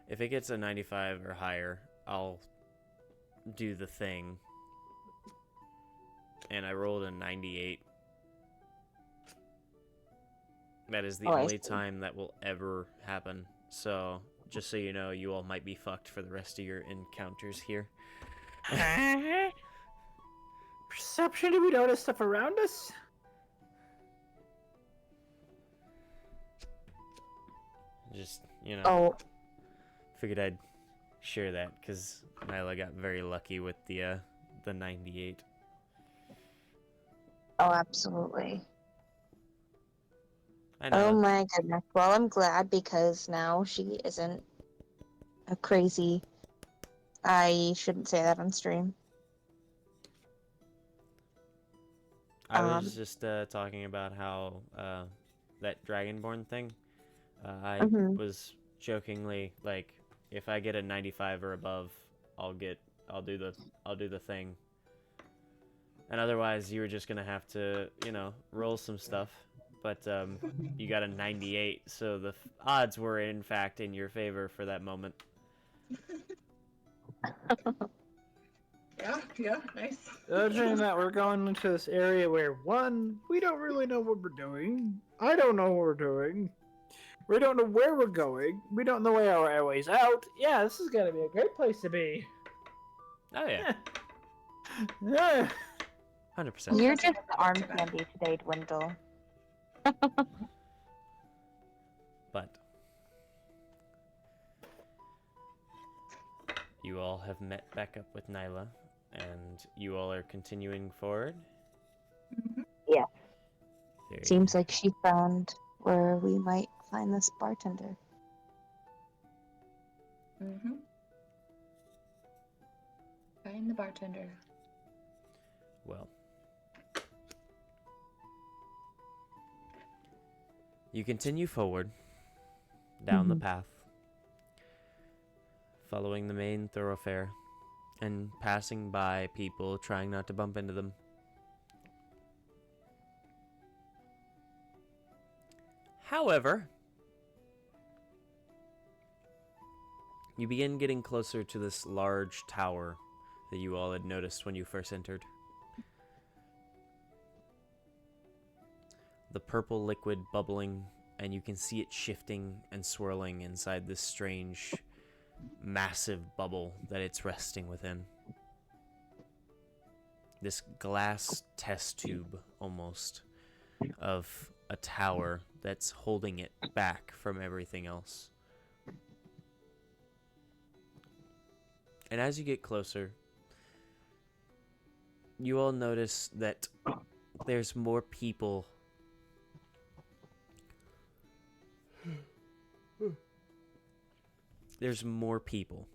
if it gets a 95 or higher, I'll do the thing. And I rolled a 98. That is the only time that will ever happen. So, just so you know, you all might be fucked for the rest of your encounters here. Perception, do we notice stuff around us? Just, you know, Oh, figured I'd share that because Nyla got very lucky with the 98. oh, absolutely. I know. Oh my goodness. Well, I'm glad because now she isn't a crazy. I shouldn't say that on stream. I was just talking about how that Dragonborn thing. I was jokingly like, if I get a 95 or above, I'll do the thing. And otherwise, you were just gonna have to, you know, roll some stuff. But you got a 98, so the odds were in fact in your favor for that moment. Yeah, nice. Judging that we're going into this area where, one, we don't really know what we're doing. I don't know what we're doing. We don't know where we're going. We don't know where our ways out. Yeah, this is gonna be a great place to be. Oh yeah, Yeah. 100%. You're just the arm candy today, Dwindle. But you all have met back up with Nyla, and you all are continuing forward. Yeah. Very Seems like she found where we might find this bartender. Find the bartender. well. You continue forward down the path, following the main thoroughfare, and passing by people, trying not to bump into them. However, you begin getting closer to this large tower that you all had noticed when you first entered. The purple liquid bubbling, and you can see it shifting and swirling inside this strange, massive bubble that it's resting within. This glass test tube, almost, of a tower that's holding it back from everything else. And as you get closer, you all notice that there's more people. There's more people.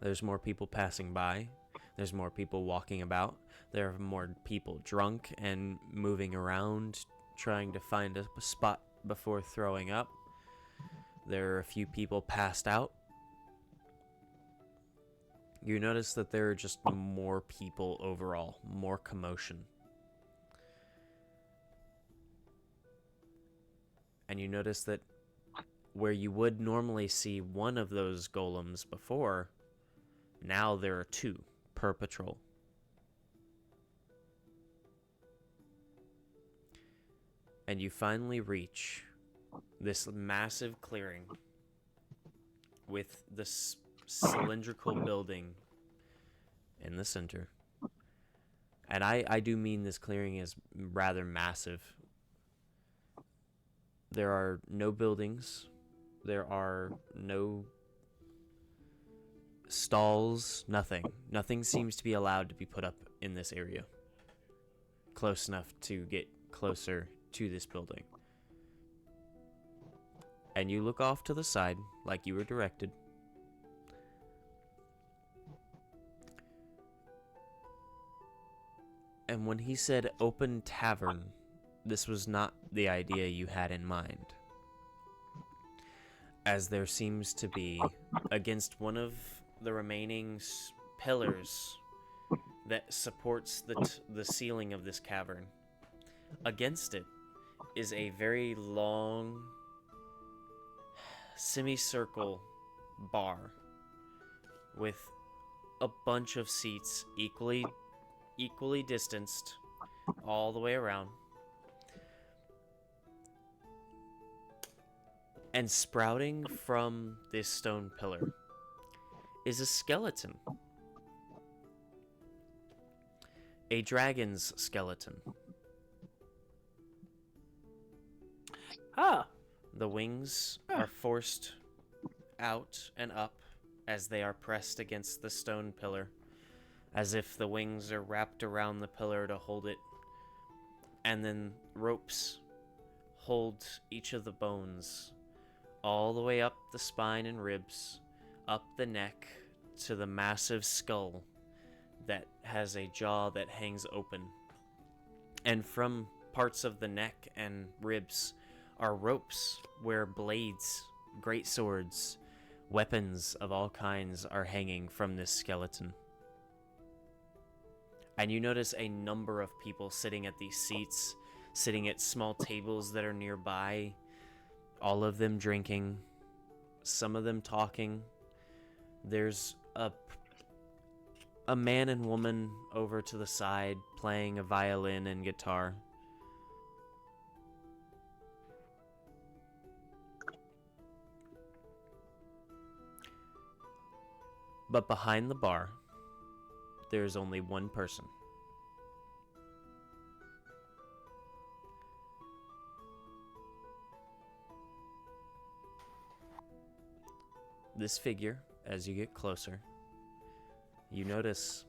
There's more people passing by. There's more people walking about. There are more people drunk and moving around, trying to find a spot before throwing up. There are a few people passed out. You notice that there are just more people overall, more commotion. And you notice that where you would normally see one of those golems before, now there are two per patrol. And you finally reach this massive clearing with this cylindrical building in the center. And I do mean this clearing is rather massive. There are no buildings. There are no stalls, nothing. Nothing seems to be allowed to be put up in this area. Close enough to get closer to this building. And you look off to the side, like you were directed. And when he said open tavern, this was not the idea you had in mind. As there seems to be, against one of the remaining pillars that supports the ceiling of this cavern, against it is a very long semicircle bar with a bunch of seats equally distanced all the way around. And sprouting from this stone pillar is a skeleton. A dragon's skeleton. Ah. The wings are forced out and up as they are pressed against the stone pillar, as if the wings are wrapped around the pillar to hold it, and then ropes hold each of the bones all the way up the spine and ribs, up the neck to the massive skull that has a jaw that hangs open. And from parts of the neck and ribs are ropes where blades, great swords, weapons of all kinds are hanging from this skeleton. And you notice a number of people sitting at these seats, sitting at small tables that are nearby, all of them drinking, some of them talking. There's a man and woman over to the side playing a violin and guitar. But behind the bar, there is only one person. This figure, as you get closer, you notice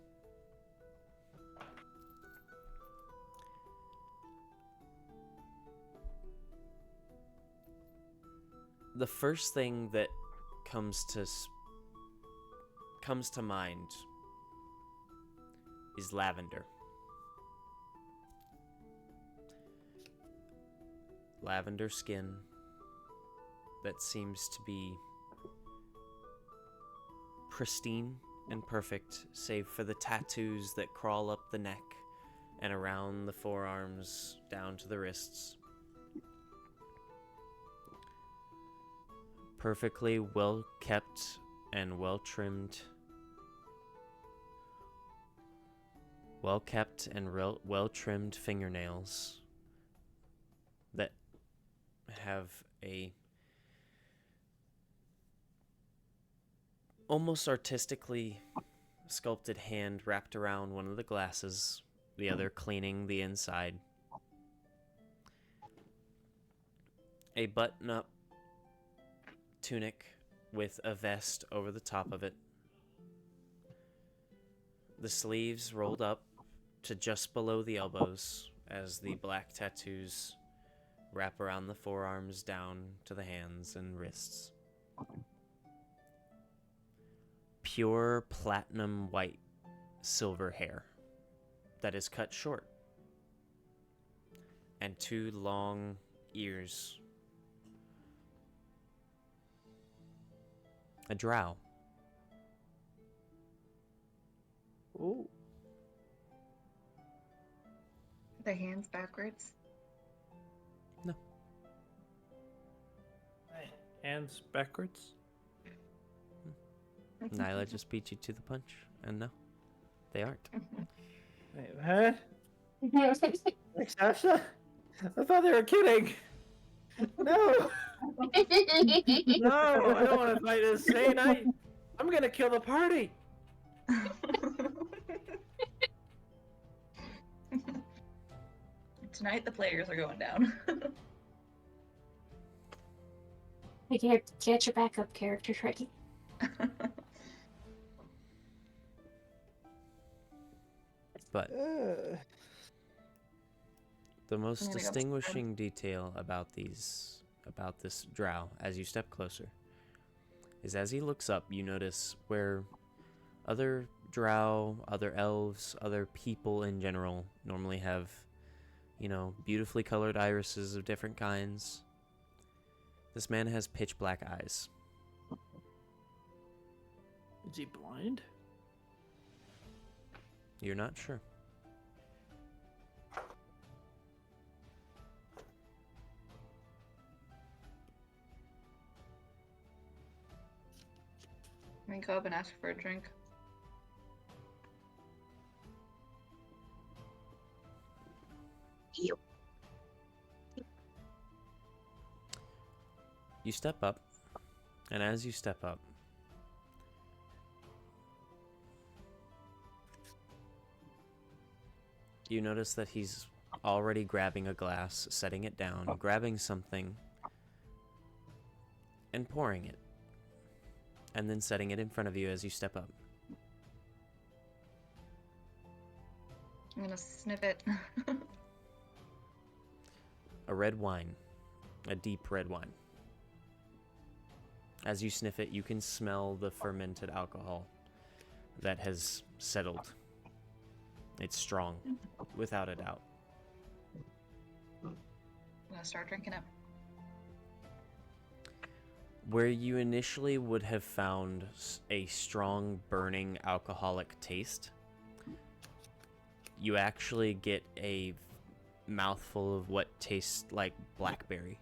the first thing that comes to mind is lavender. Lavender skin that seems to be pristine and perfect, save for the tattoos that crawl up the neck and around the forearms down to the wrists. Perfectly well kept and well trimmed. Well kept and well trimmed fingernails that have a almost artistically sculpted hand wrapped around one of the glasses, the other cleaning the inside. A button-up tunic with a vest over the top of it. The sleeves rolled up to just below the elbows as the black tattoos wrap around the forearms down to the hands and wrists. Pure platinum white silver hair that is cut short, and 2 long ears. A drow. Ooh. Their hands backwards. No. Hands backwards. Nyla just beat you to the punch, and no, they aren't. Wait, what? Like Sasha? I thought they were kidding. No. No, I don't want to fight this Saint. I'm gonna kill the party. Tonight the players are going down. Get your backup characters ready. But the most I'm gonna go distinguishing detail about this drow, as you step closer, is as he looks up, you notice where other drow, other elves, other people in general normally have, beautifully colored irises of different kinds. This man has pitch black eyes. Is he blind? You're not sure. Let me go up and ask for a drink. You. You step up, and as you step up, you notice that he's already grabbing a glass, setting it down, grabbing something, and pouring it, and then setting it in front of you as you step up. I'm gonna sniff it. A red wine, a deep red wine. As you sniff it, you can smell the fermented alcohol that has settled. It's strong, without a doubt. I'm gonna start drinking it. Where you initially would have found a strong, burning, alcoholic taste, you actually get a mouthful of what tastes like blackberry.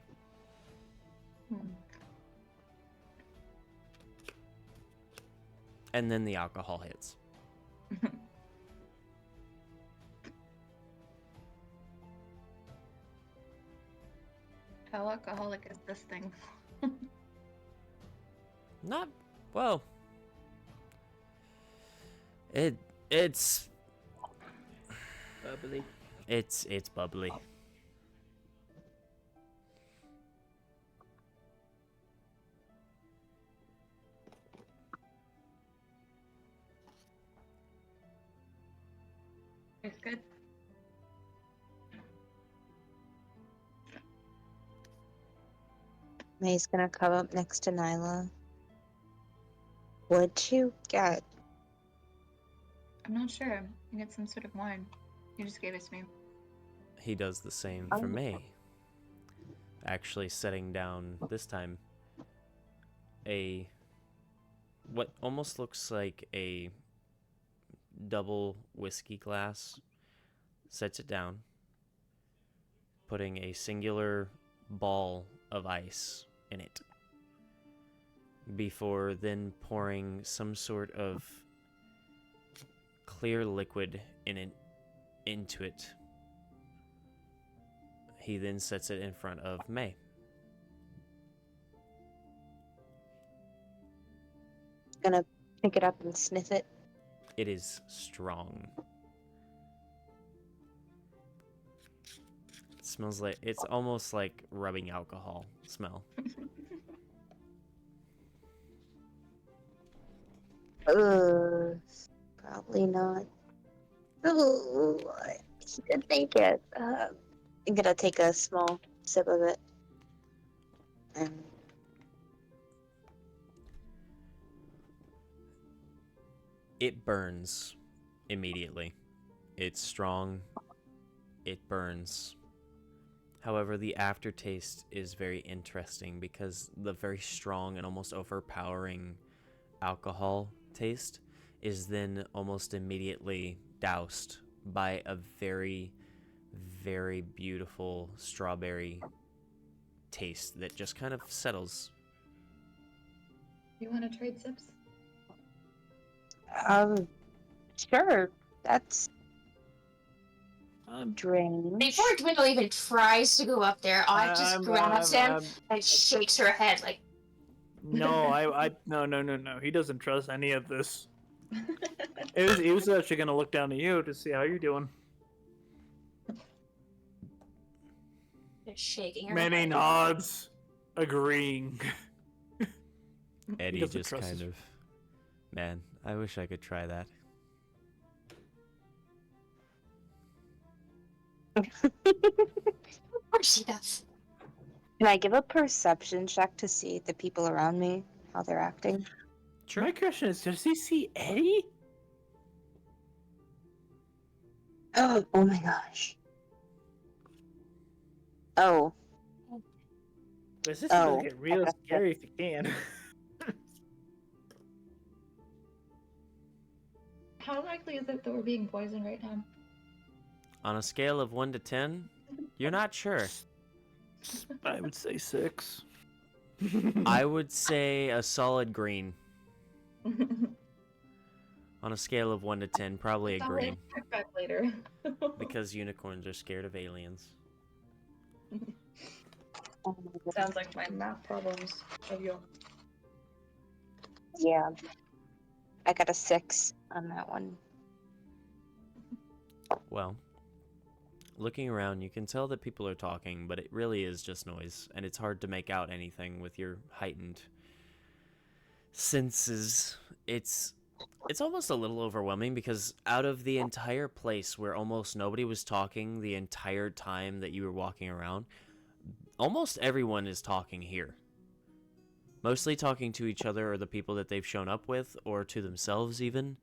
And then the alcohol hits. How alcoholic is this thing? Not well. It's Bubbly. it's bubbly. It's good. May's gonna come up next to Nyla. What'd you get? I'm not sure. I get some sort of wine. You just gave it to me. He does the same Oh. for May. Actually setting down this time what almost looks like a double whiskey glass, sets it down, putting a singular ball of ice in it, before then pouring some sort of clear liquid into it. He then sets it in front of May. Gonna pick it up and sniff it. It is strong. It smells like, it's almost like rubbing alcohol smell. Probably not. Ooh, I didn't think it. I'm gonna take a small sip of it. And It burns immediately. It's strong. It burns. However, the aftertaste is very interesting because the very strong and almost overpowering alcohol taste is then almost immediately doused by a very, very beautiful strawberry taste that just kind of settles. You want to trade sips? sure. That's strange. Before Dwindle even tries to go up there, I just grabs him and shakes her head like, No, no. He doesn't trust any of this. He was actually gonna look down at you to see how you're doing. just shaking her Many head. nods, agreeing. Eddie doesn't just trust kind us. of, man, I wish I could try that. Of course he does. Can I give a perception check to see the people around me, how they're acting? Sure. My question is, does he see Eddie? Oh my gosh. Oh. This is Oh, gonna get real okay. scary if you can. How likely is it that we're being poisoned right now? On a scale of 1 to 10, you're not sure. I would say 6. I would say a solid green. On a scale of 1 to 10, probably a Solid. green. Check back later. Because unicorns are scared of aliens. Oh my goodness. Sounds like my math problems of you. Yeah. I got a 6 on that one. Well, looking around, you can tell that people are talking, but it really is just noise, and it's hard to make out anything with your heightened senses. It's almost a little overwhelming because out of the entire place where almost nobody was talking the entire time that you were walking around, almost everyone is talking here. Mostly talking to each other or the people that they've shown up with, or to themselves even.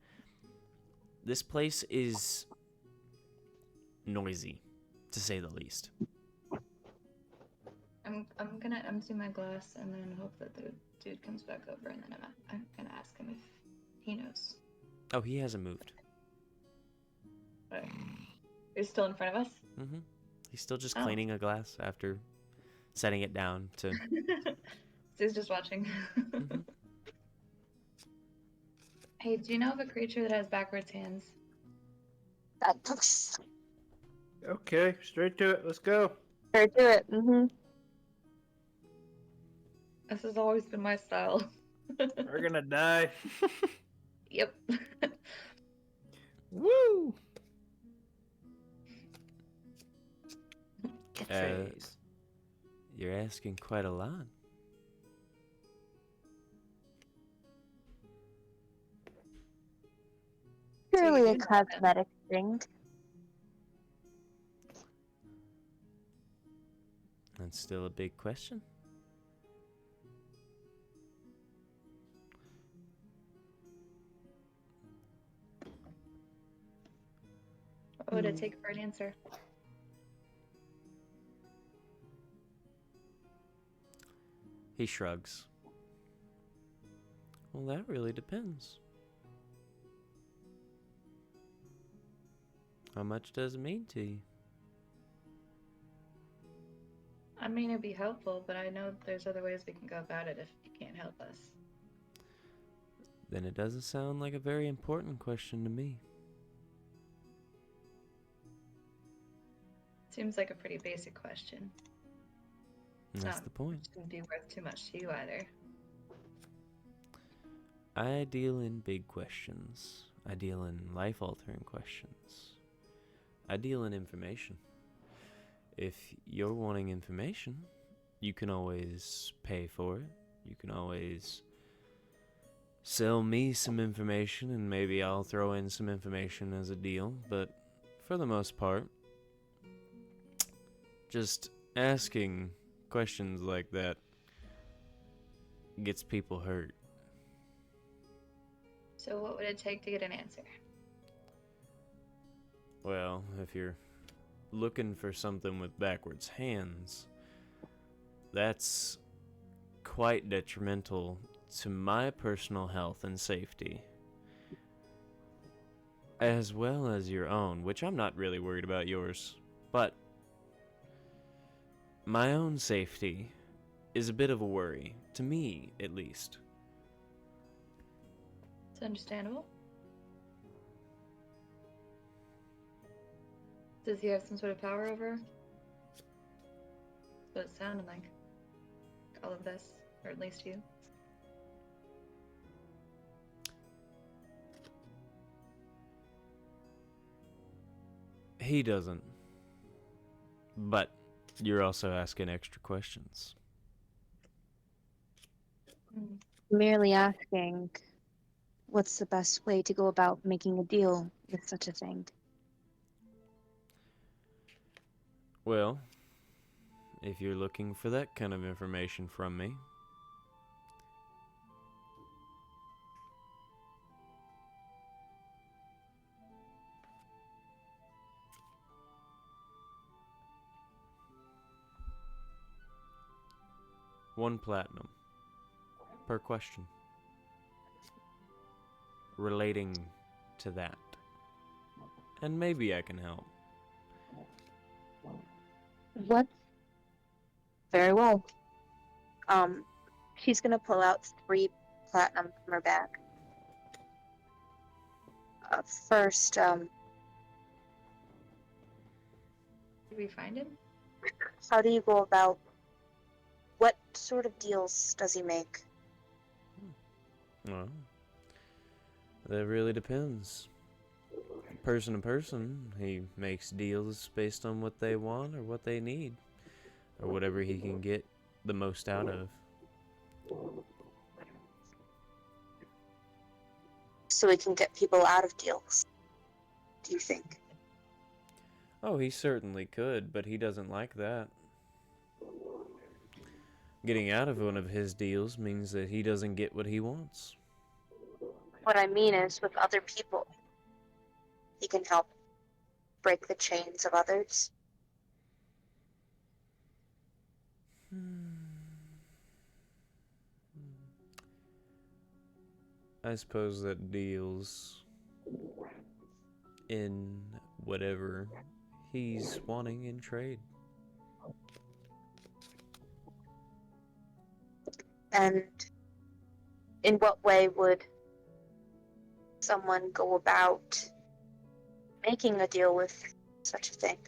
This place is noisy, to say the least. I'm gonna empty my glass and then hope that the dude comes back over, and then I'm gonna ask him if he knows. Oh, he hasn't moved. But he's still in front of us. Mm-hmm. He's still just Oh. cleaning a glass after setting it down to... So he's just watching. Mhm. Hey, do you know of a creature that has backwards hands? That looks Okay, straight to it. Let's go. fair to it. Mm-hmm. This has always been my style. We're gonna die. Yep. Woo! Get phase. You're asking quite a lot. Purely you a do know that. cosmetic thing. That's still a big question. What would it take for an answer? He shrugs. Well, that really depends. How much does it mean to you? I mean, it'd be helpful, but I know there's other ways we can go about it if you can't help us. Then it doesn't sound like a very important question to me. Seems like a pretty basic question. That's the point. It shouldn't be worth too much to you either. I deal in big questions. I deal in life-altering questions. I deal in information. If you're wanting information, you can always pay for it. You can always sell me some information, and maybe I'll throw in some information as a deal. But for the most part, just asking questions like that gets people hurt. So what would it take to get an answer? Well, if you're looking for something with backwards hands, that's quite detrimental to my personal health and safety, as well as your own, which I'm not really worried about yours, but my own safety is a bit of a worry, to me at least. It's understandable. Does he have some sort of power over her? That's what it sounded like. All of this, or at least you. He doesn't. But you're also asking extra questions. Merely asking, what's the best way to go about making a deal with such a thing? Well, if you're looking for that kind of information from me, $1 platinum per question relating to that. And maybe I can help. What? Very well. She's gonna pull out 3 platinum from her bag. First, Did we find him? how do you go about, what sort of deals does he make? Well, that really depends. Person to person, he makes deals based on what they want or what they need, or whatever he can get the most out of. So we can get people out of deals, do you think? Oh, he certainly could, but he doesn't like that. Getting out of one of his deals means that he doesn't get what he wants. What I mean is, with other people, he can help break the chains of others. I suppose that deals in whatever he's wanting in trade. And in what way would someone go about making a deal with such a thing?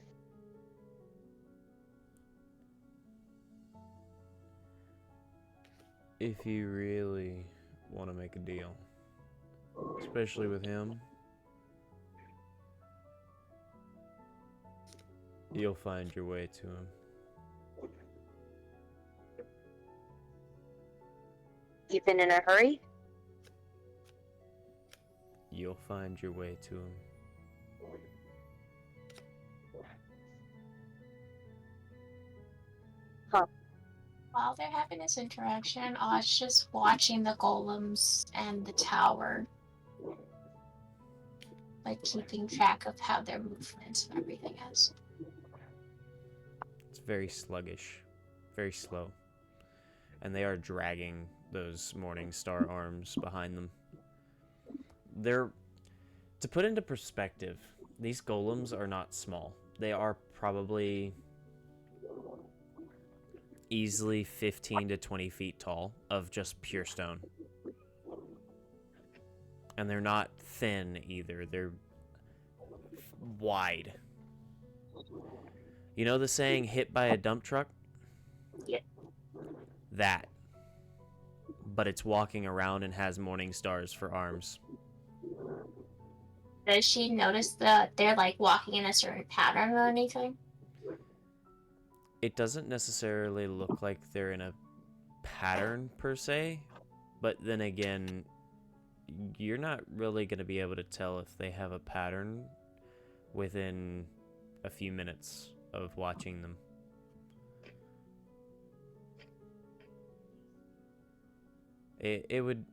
if you really want to make a deal, especially with him, you'll find your way to him. Even in a hurry? You'll find your way to him. While they're having this interaction, Oz just watching the golems and the tower. Like keeping track of how their movements and everything is. It's very sluggish, very slow. And they are dragging those Morning Star arms behind them. To put into perspective, these golems are not small. They are probably easily 15 to 20 feet tall of just pure stone. And they're not thin either. They're wide. You know the saying, hit by a dump truck? Yeah. That. But it's walking around and has morning stars for arms. Does she notice that they're like walking in a certain pattern or anything? It doesn't necessarily look like they're in a pattern per se, but then again, you're not really going to be able to tell if they have a pattern within a few minutes of watching them. It would.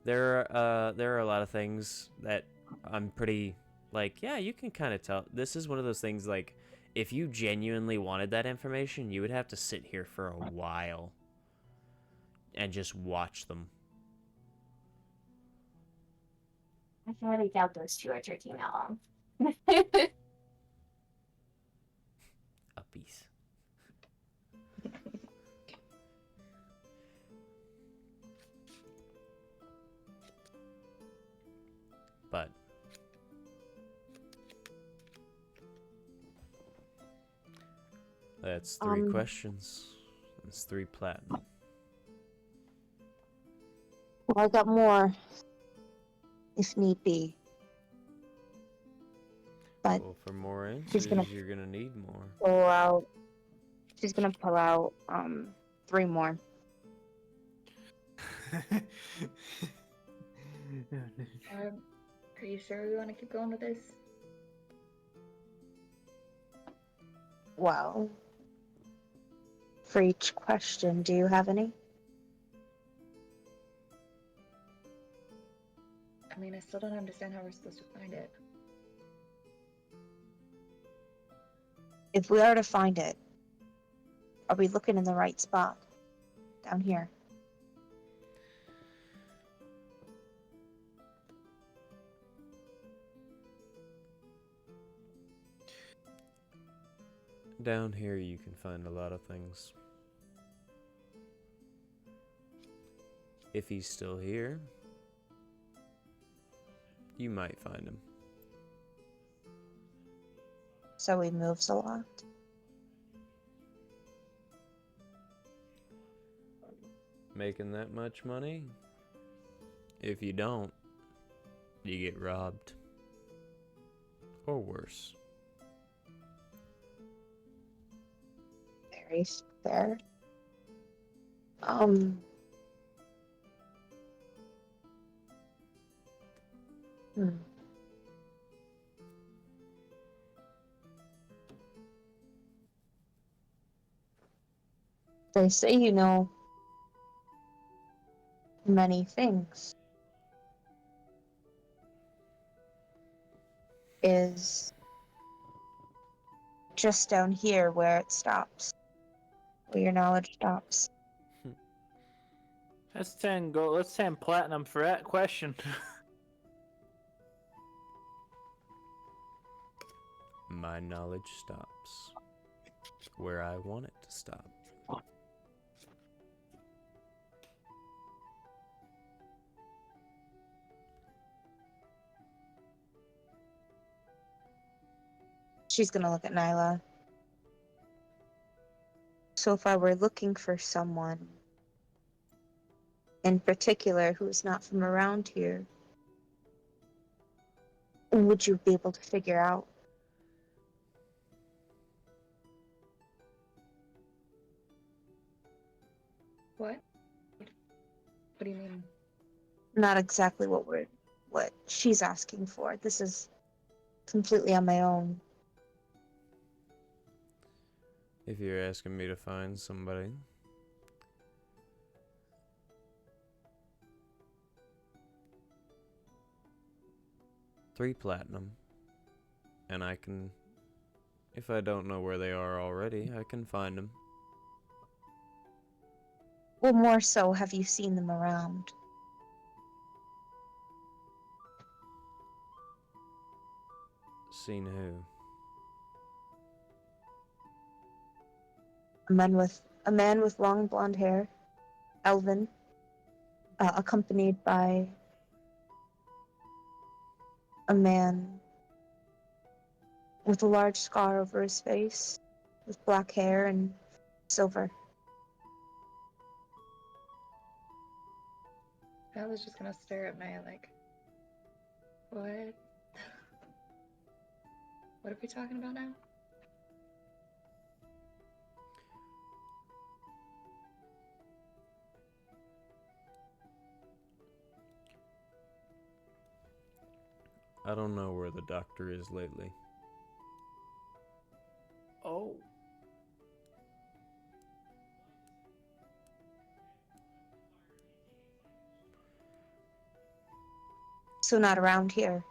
There are a lot of things that I'm pretty like, yeah, you can kind of tell. This is one of those things like, if you genuinely wanted that information, you would have to sit here for a while and just watch them. I really doubt those two are taking that long. Uppies. But that's 3 questions. That's 3 platinum. Well, I got more, if need be. But Well, for more answers, you're gonna need more. pull out. She's gonna pull out 3 more. Are you sure we want to keep going with this? Well, for each question, do you have any? I mean, I still don't understand how we're supposed to find it. If we are to find it, are we looking in the right spot? Down here. Down here you can find a lot of things. If he's still here, you might find him. So he moves a lot. Making that much money? If you don't, you get robbed. Or worse. Very fair. They say you know many things. Is just down here where it stops. Where your knowledge stops. That's 10 gold. Let's 10 platinum for that question. My knowledge stops where I want it to stop. She's gonna look at Nyla. So if I were looking for someone in particular who's not from around here, would you be able to figure out? What? What do you mean? Not exactly what she's asking for. This is completely on my own. If you're asking me to find somebody, 3 platinum, and I can, if I don't know where they are already, I can find them. Well, more so, have you seen them around? Seen who? A man with long blonde hair, elven, accompanied by a man with a large scar over his face, with black hair and silver. I was just gonna stare at Maya like, what? What are we talking about now? I don't know where the doctor is lately. Oh. So not around here.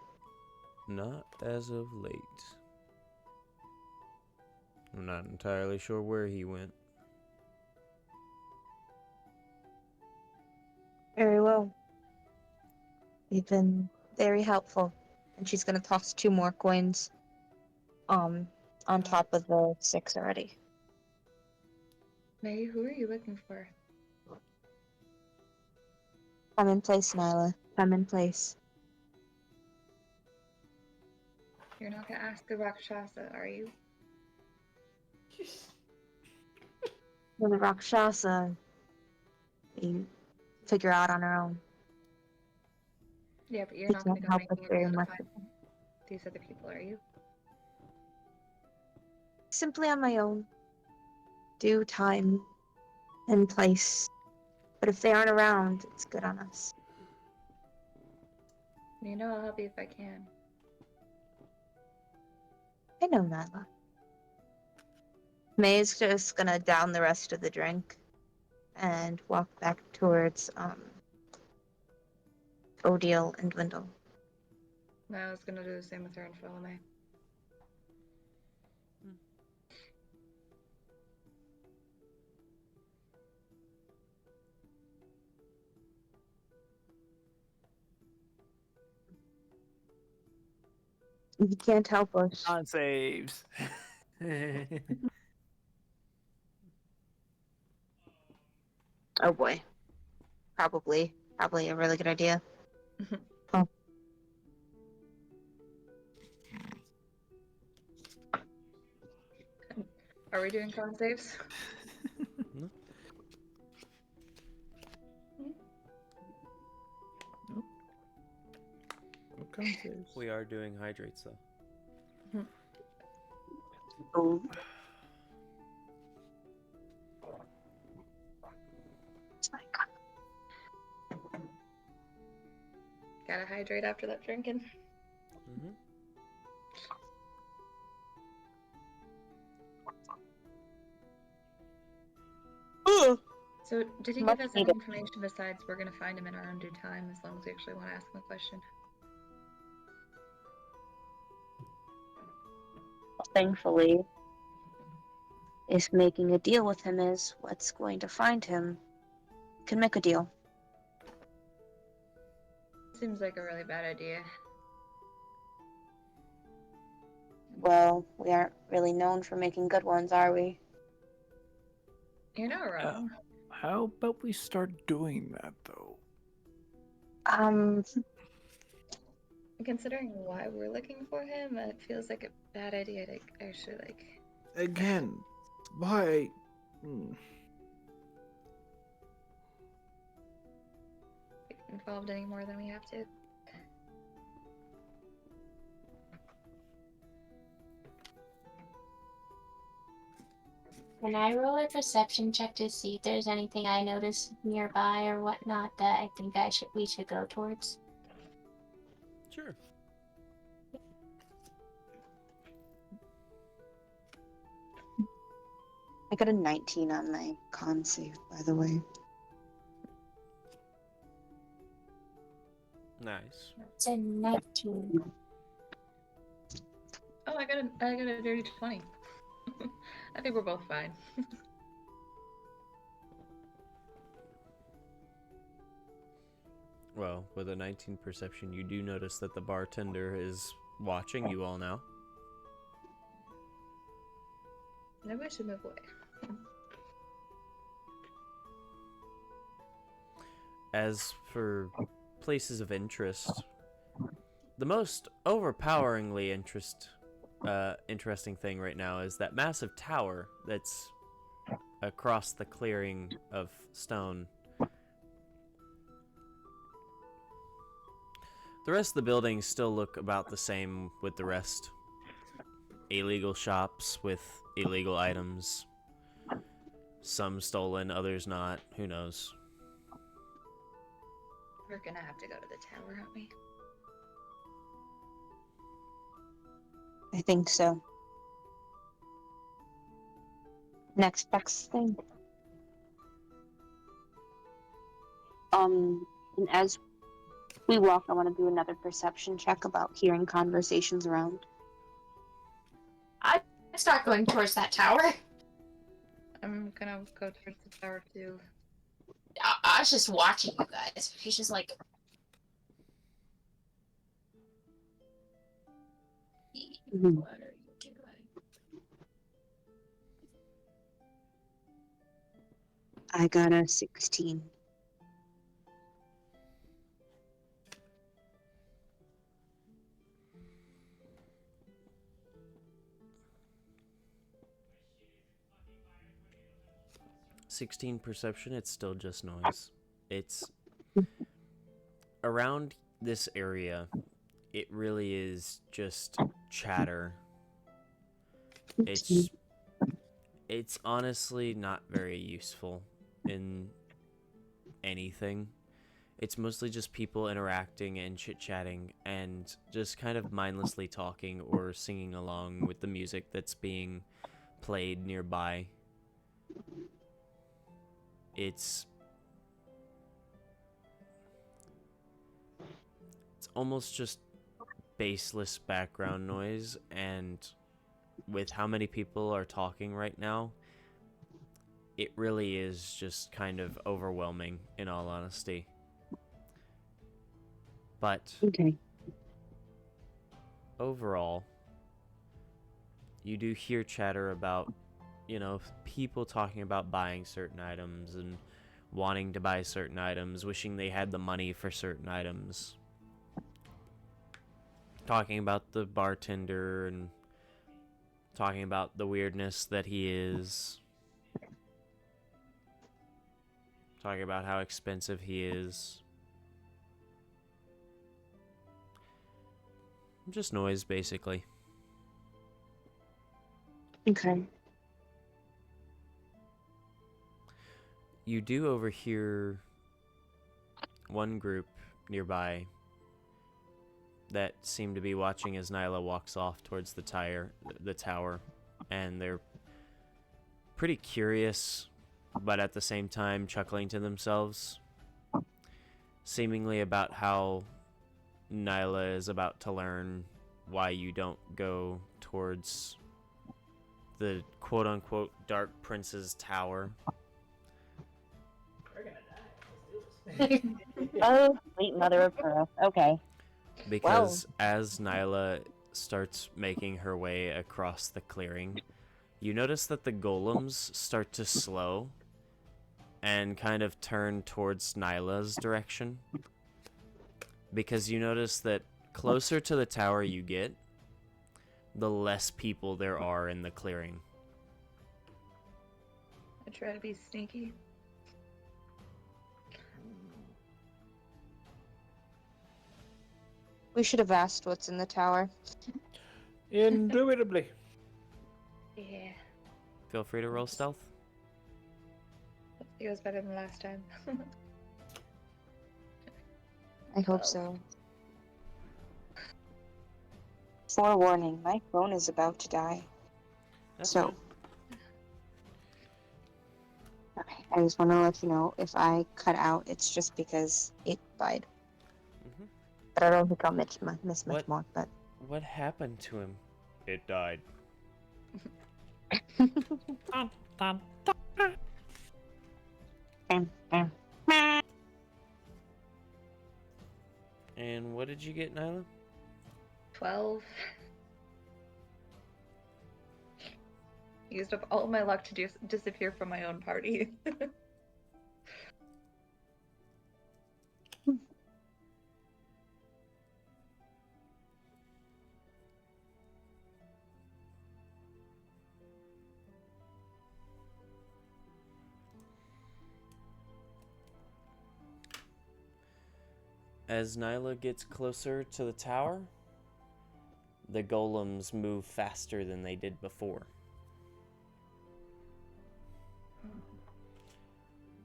Not as of late. I'm not entirely sure where he went. Very well. You've been very helpful. And she's gonna toss 2 more coins, on top of the 6 already. May, who are you looking for? Come in place, Nyla. Come in place. You're not gonna ask the Rakshasa, are you? Well, the Rakshasa, you figure out on her own. Yeah, but you're He not gonna can't go help us making a very deal to much. find these other people, are you? Simply on my own. Due time and place. But if they aren't around, it's good on us. You know I'll help you if I can. I know, Nyla. May's just gonna down the rest of the drink and walk back towards Odile and Dwindle. I was gonna do the same with her and follow May. You can't help us. On saves. Oh boy. Probably a really good idea. Oh. Are we doing con saves? No? What comes saves? We are doing hydrates though. Oh. My God. Gotta hydrate after that drinking. Mm-hmm. So, did he Much give us any needed. information besides we're gonna find him in our own due time as long as we actually want to ask him a question? Thankfully, if making a deal with him is what's going to find him, can make a deal. Seems like a really bad idea. Well, we aren't really known for making good ones, are we? You're not wrong. How about we start doing that, though? Considering why we're looking for him, it feels like a bad idea to actually Again, why? involved any more than we have to. Can I roll a perception check to see if there's anything I notice nearby or whatnot that I think we should go towards? Sure. I got a 19 on my con save, by the way. Nice. It's a 19. Oh, I got a dirty 20. I think we're both fine. Well, with a 19 perception, you do notice that the bartender is watching you all now. Maybe we should move away. As for places of interest, the most overpoweringly interesting thing right now is that massive tower that's across the clearing of stone. The rest of the buildings still look about the same with the rest. Illegal shops with illegal items. Some stolen, others not. Who knows? We're gonna have to go to the tower, aren't we? I think so. Next best thing. And as we walk, I want to do another perception check about hearing conversations around. I start going towards that tower. I'm gonna go towards the tower too. I was just watching you guys. He's just like... Mhm. What are you doing? I got a 16. Perception, it's still just noise. It's around this area, it really is just chatter. It's honestly not very useful in anything. It's mostly just people interacting and chit-chatting and just kind of mindlessly talking or singing along with the music that's being played nearby. It's almost just baseless background noise, and with how many people are talking right now, it really is just kind of overwhelming, in all honesty. But Okay. overall, you do hear chatter about, people talking about buying certain items and wanting to buy certain items, wishing they had the money for certain items. Talking about the bartender and talking about the weirdness that he is. Talking about how expensive he is. Just noise, basically. Okay. You do overhear one group nearby that seem to be watching as Nyla walks off towards the tower, and they're pretty curious, but at the same time chuckling to themselves, seemingly about how Nyla is about to learn why you don't go towards the quote-unquote Dark Prince's tower. Oh, sweet mother of pearl. Okay. Because as Nyla starts making her way across the clearing, you notice that the golems start to slow and kind of turn towards Nyla's direction. Because you notice that closer to the tower you get, the less people there are in the clearing. I try to be sneaky. We should have asked what's in the tower. Indubitably. Yeah. Feel free to roll stealth. It was better than last time. I hope 12. so. Forewarning, my phone is about to die. That's So, fine. okay, I just want to let you know if I cut out, it's just because it died. Mhm. But I don't think I'll miss much What? more. But What happened to him? It died. And what did you get, Nyla? 12. Used up all my luck to disappear from my own party. As Nyla gets closer to the tower, the golems move faster than they did before.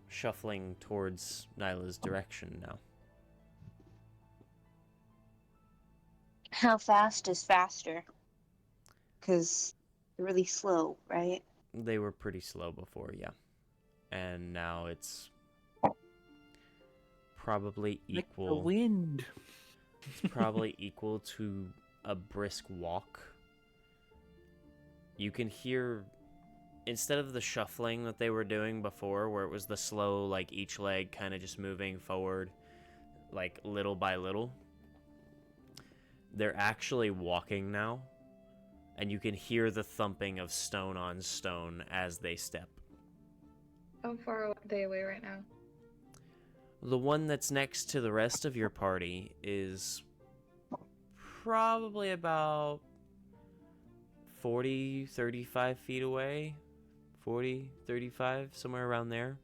Shuffling towards Nyla's direction now. how fast is faster? Because they're really slow, right? They were pretty slow before, yeah. And now it's probably Like the equal. wind. It's probably equal to a brisk walk. You can hear, instead of the shuffling that they were doing before, where it was the slow, like each leg kind of just moving forward, like little by little, they're actually walking now, and you can hear the thumping of stone on stone as they step. How far are they away right now? The one that's next to the rest of your party is probably about 40, 35 feet away. 40, 35, somewhere around there.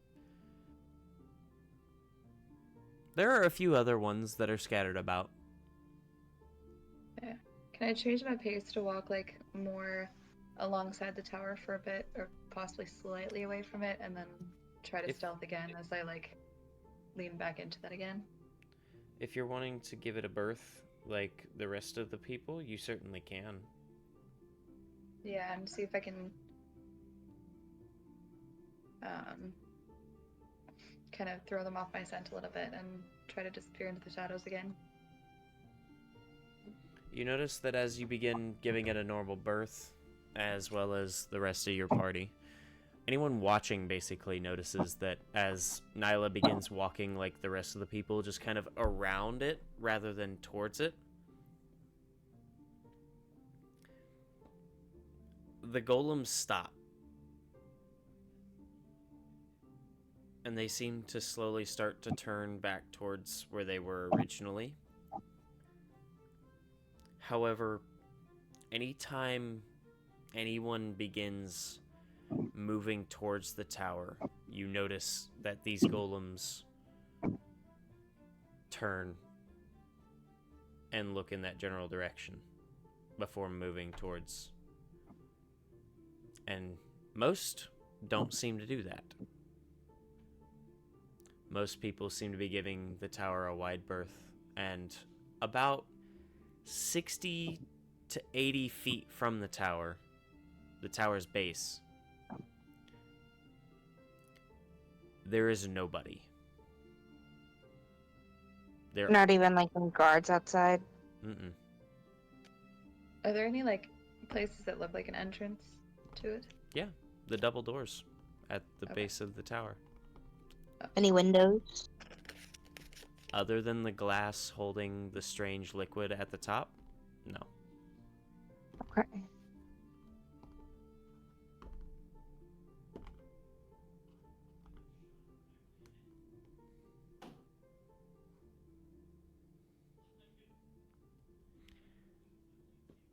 There are a few other ones that are scattered about. Yeah. Can I change my pace to walk like more alongside the tower for a bit, or possibly slightly away from it, and then try to If- stealth again as I like lean back into that again? If you're wanting to give it a berth like the rest of the people, you certainly can. Yeah, and see if I can kind of throw them off my scent a little bit and try to disappear into the shadows again. You notice that as you begin giving it a normal berth, as well as the rest of your party, anyone watching basically notices that as Nyla begins walking like the rest of the people, just kind of around it rather than towards it, the golems stop. And they seem to slowly start to turn back towards where they were originally. However, anytime anyone begins moving towards the tower, you notice that these golems turn and look in that general direction before moving towards. And most don't seem to do that. Most people seem to be giving the tower a wide berth, and about 60 to 80 feet from the tower's base, there is nobody. There. Not even like some guards outside. Mm-mm. Are there any like places that look like an entrance to it? Yeah, the double doors at the Okay. base of the tower. Any windows? Other than the glass holding the strange liquid at the top, no. Okay.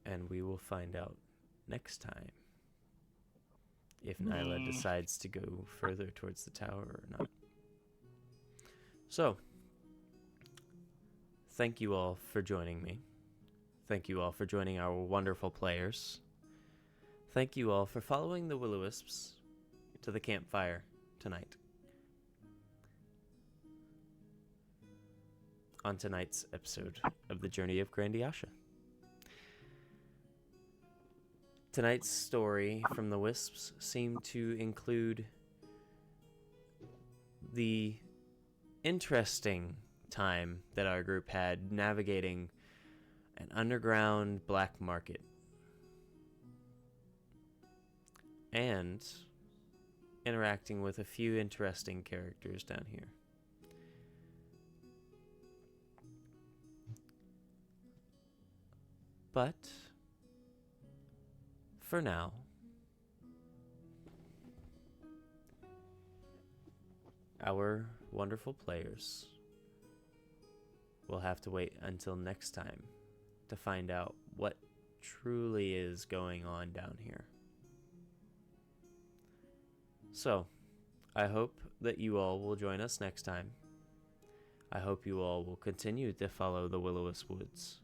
And we will find out next time if Nyla decides to go further towards the tower or not. So, thank you all for joining me. Thank you all for joining our wonderful players. Thank you all for following the Will-O-Wisps to the campfire tonight. On tonight's episode of The Journey of Grandiasha. Tonight's story from the Wisps seemed to include the interesting time that our group had navigating an underground black market and interacting with a few interesting characters down here. But for now, our wonderful players will have to wait until next time to find out what truly is going on down here. So, I hope that you all will join us next time. I hope you all will continue to follow the Will-O-Wisp Woods.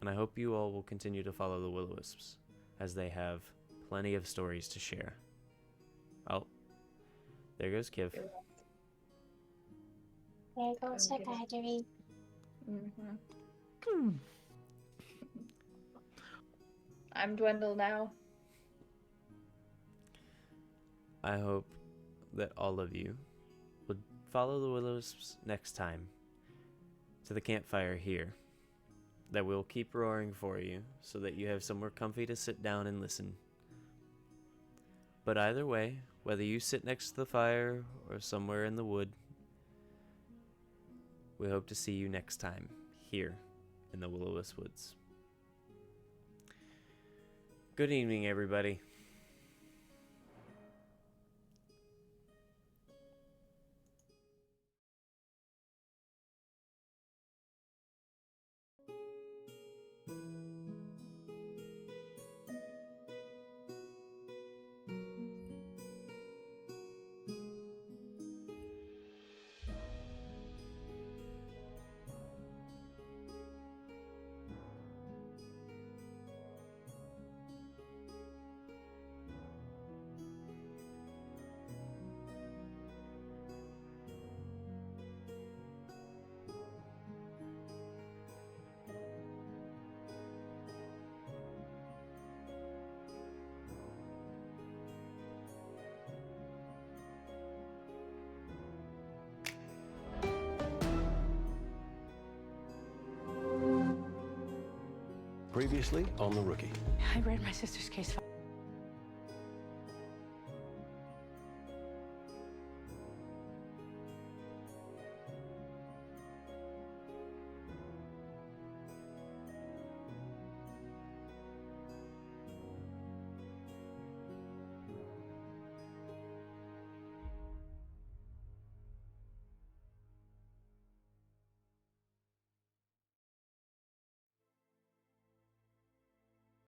And I hope you all will continue to follow the Will-O-Wisps, as they have plenty of stories to share. Oh, there goes Kiv. There goes the battery. I'm Dwindle now. I hope that all of you would follow the Will-O-Wisps next time to the campfire here. That we'll keep roaring for you so that you have somewhere comfy to sit down and listen. But either way, whether you sit next to the fire or somewhere in the wood, we hope to see you next time here in the Will-O-Wisp Woods. Good evening, everybody. Previously on The Rookie. I read my sister's case file.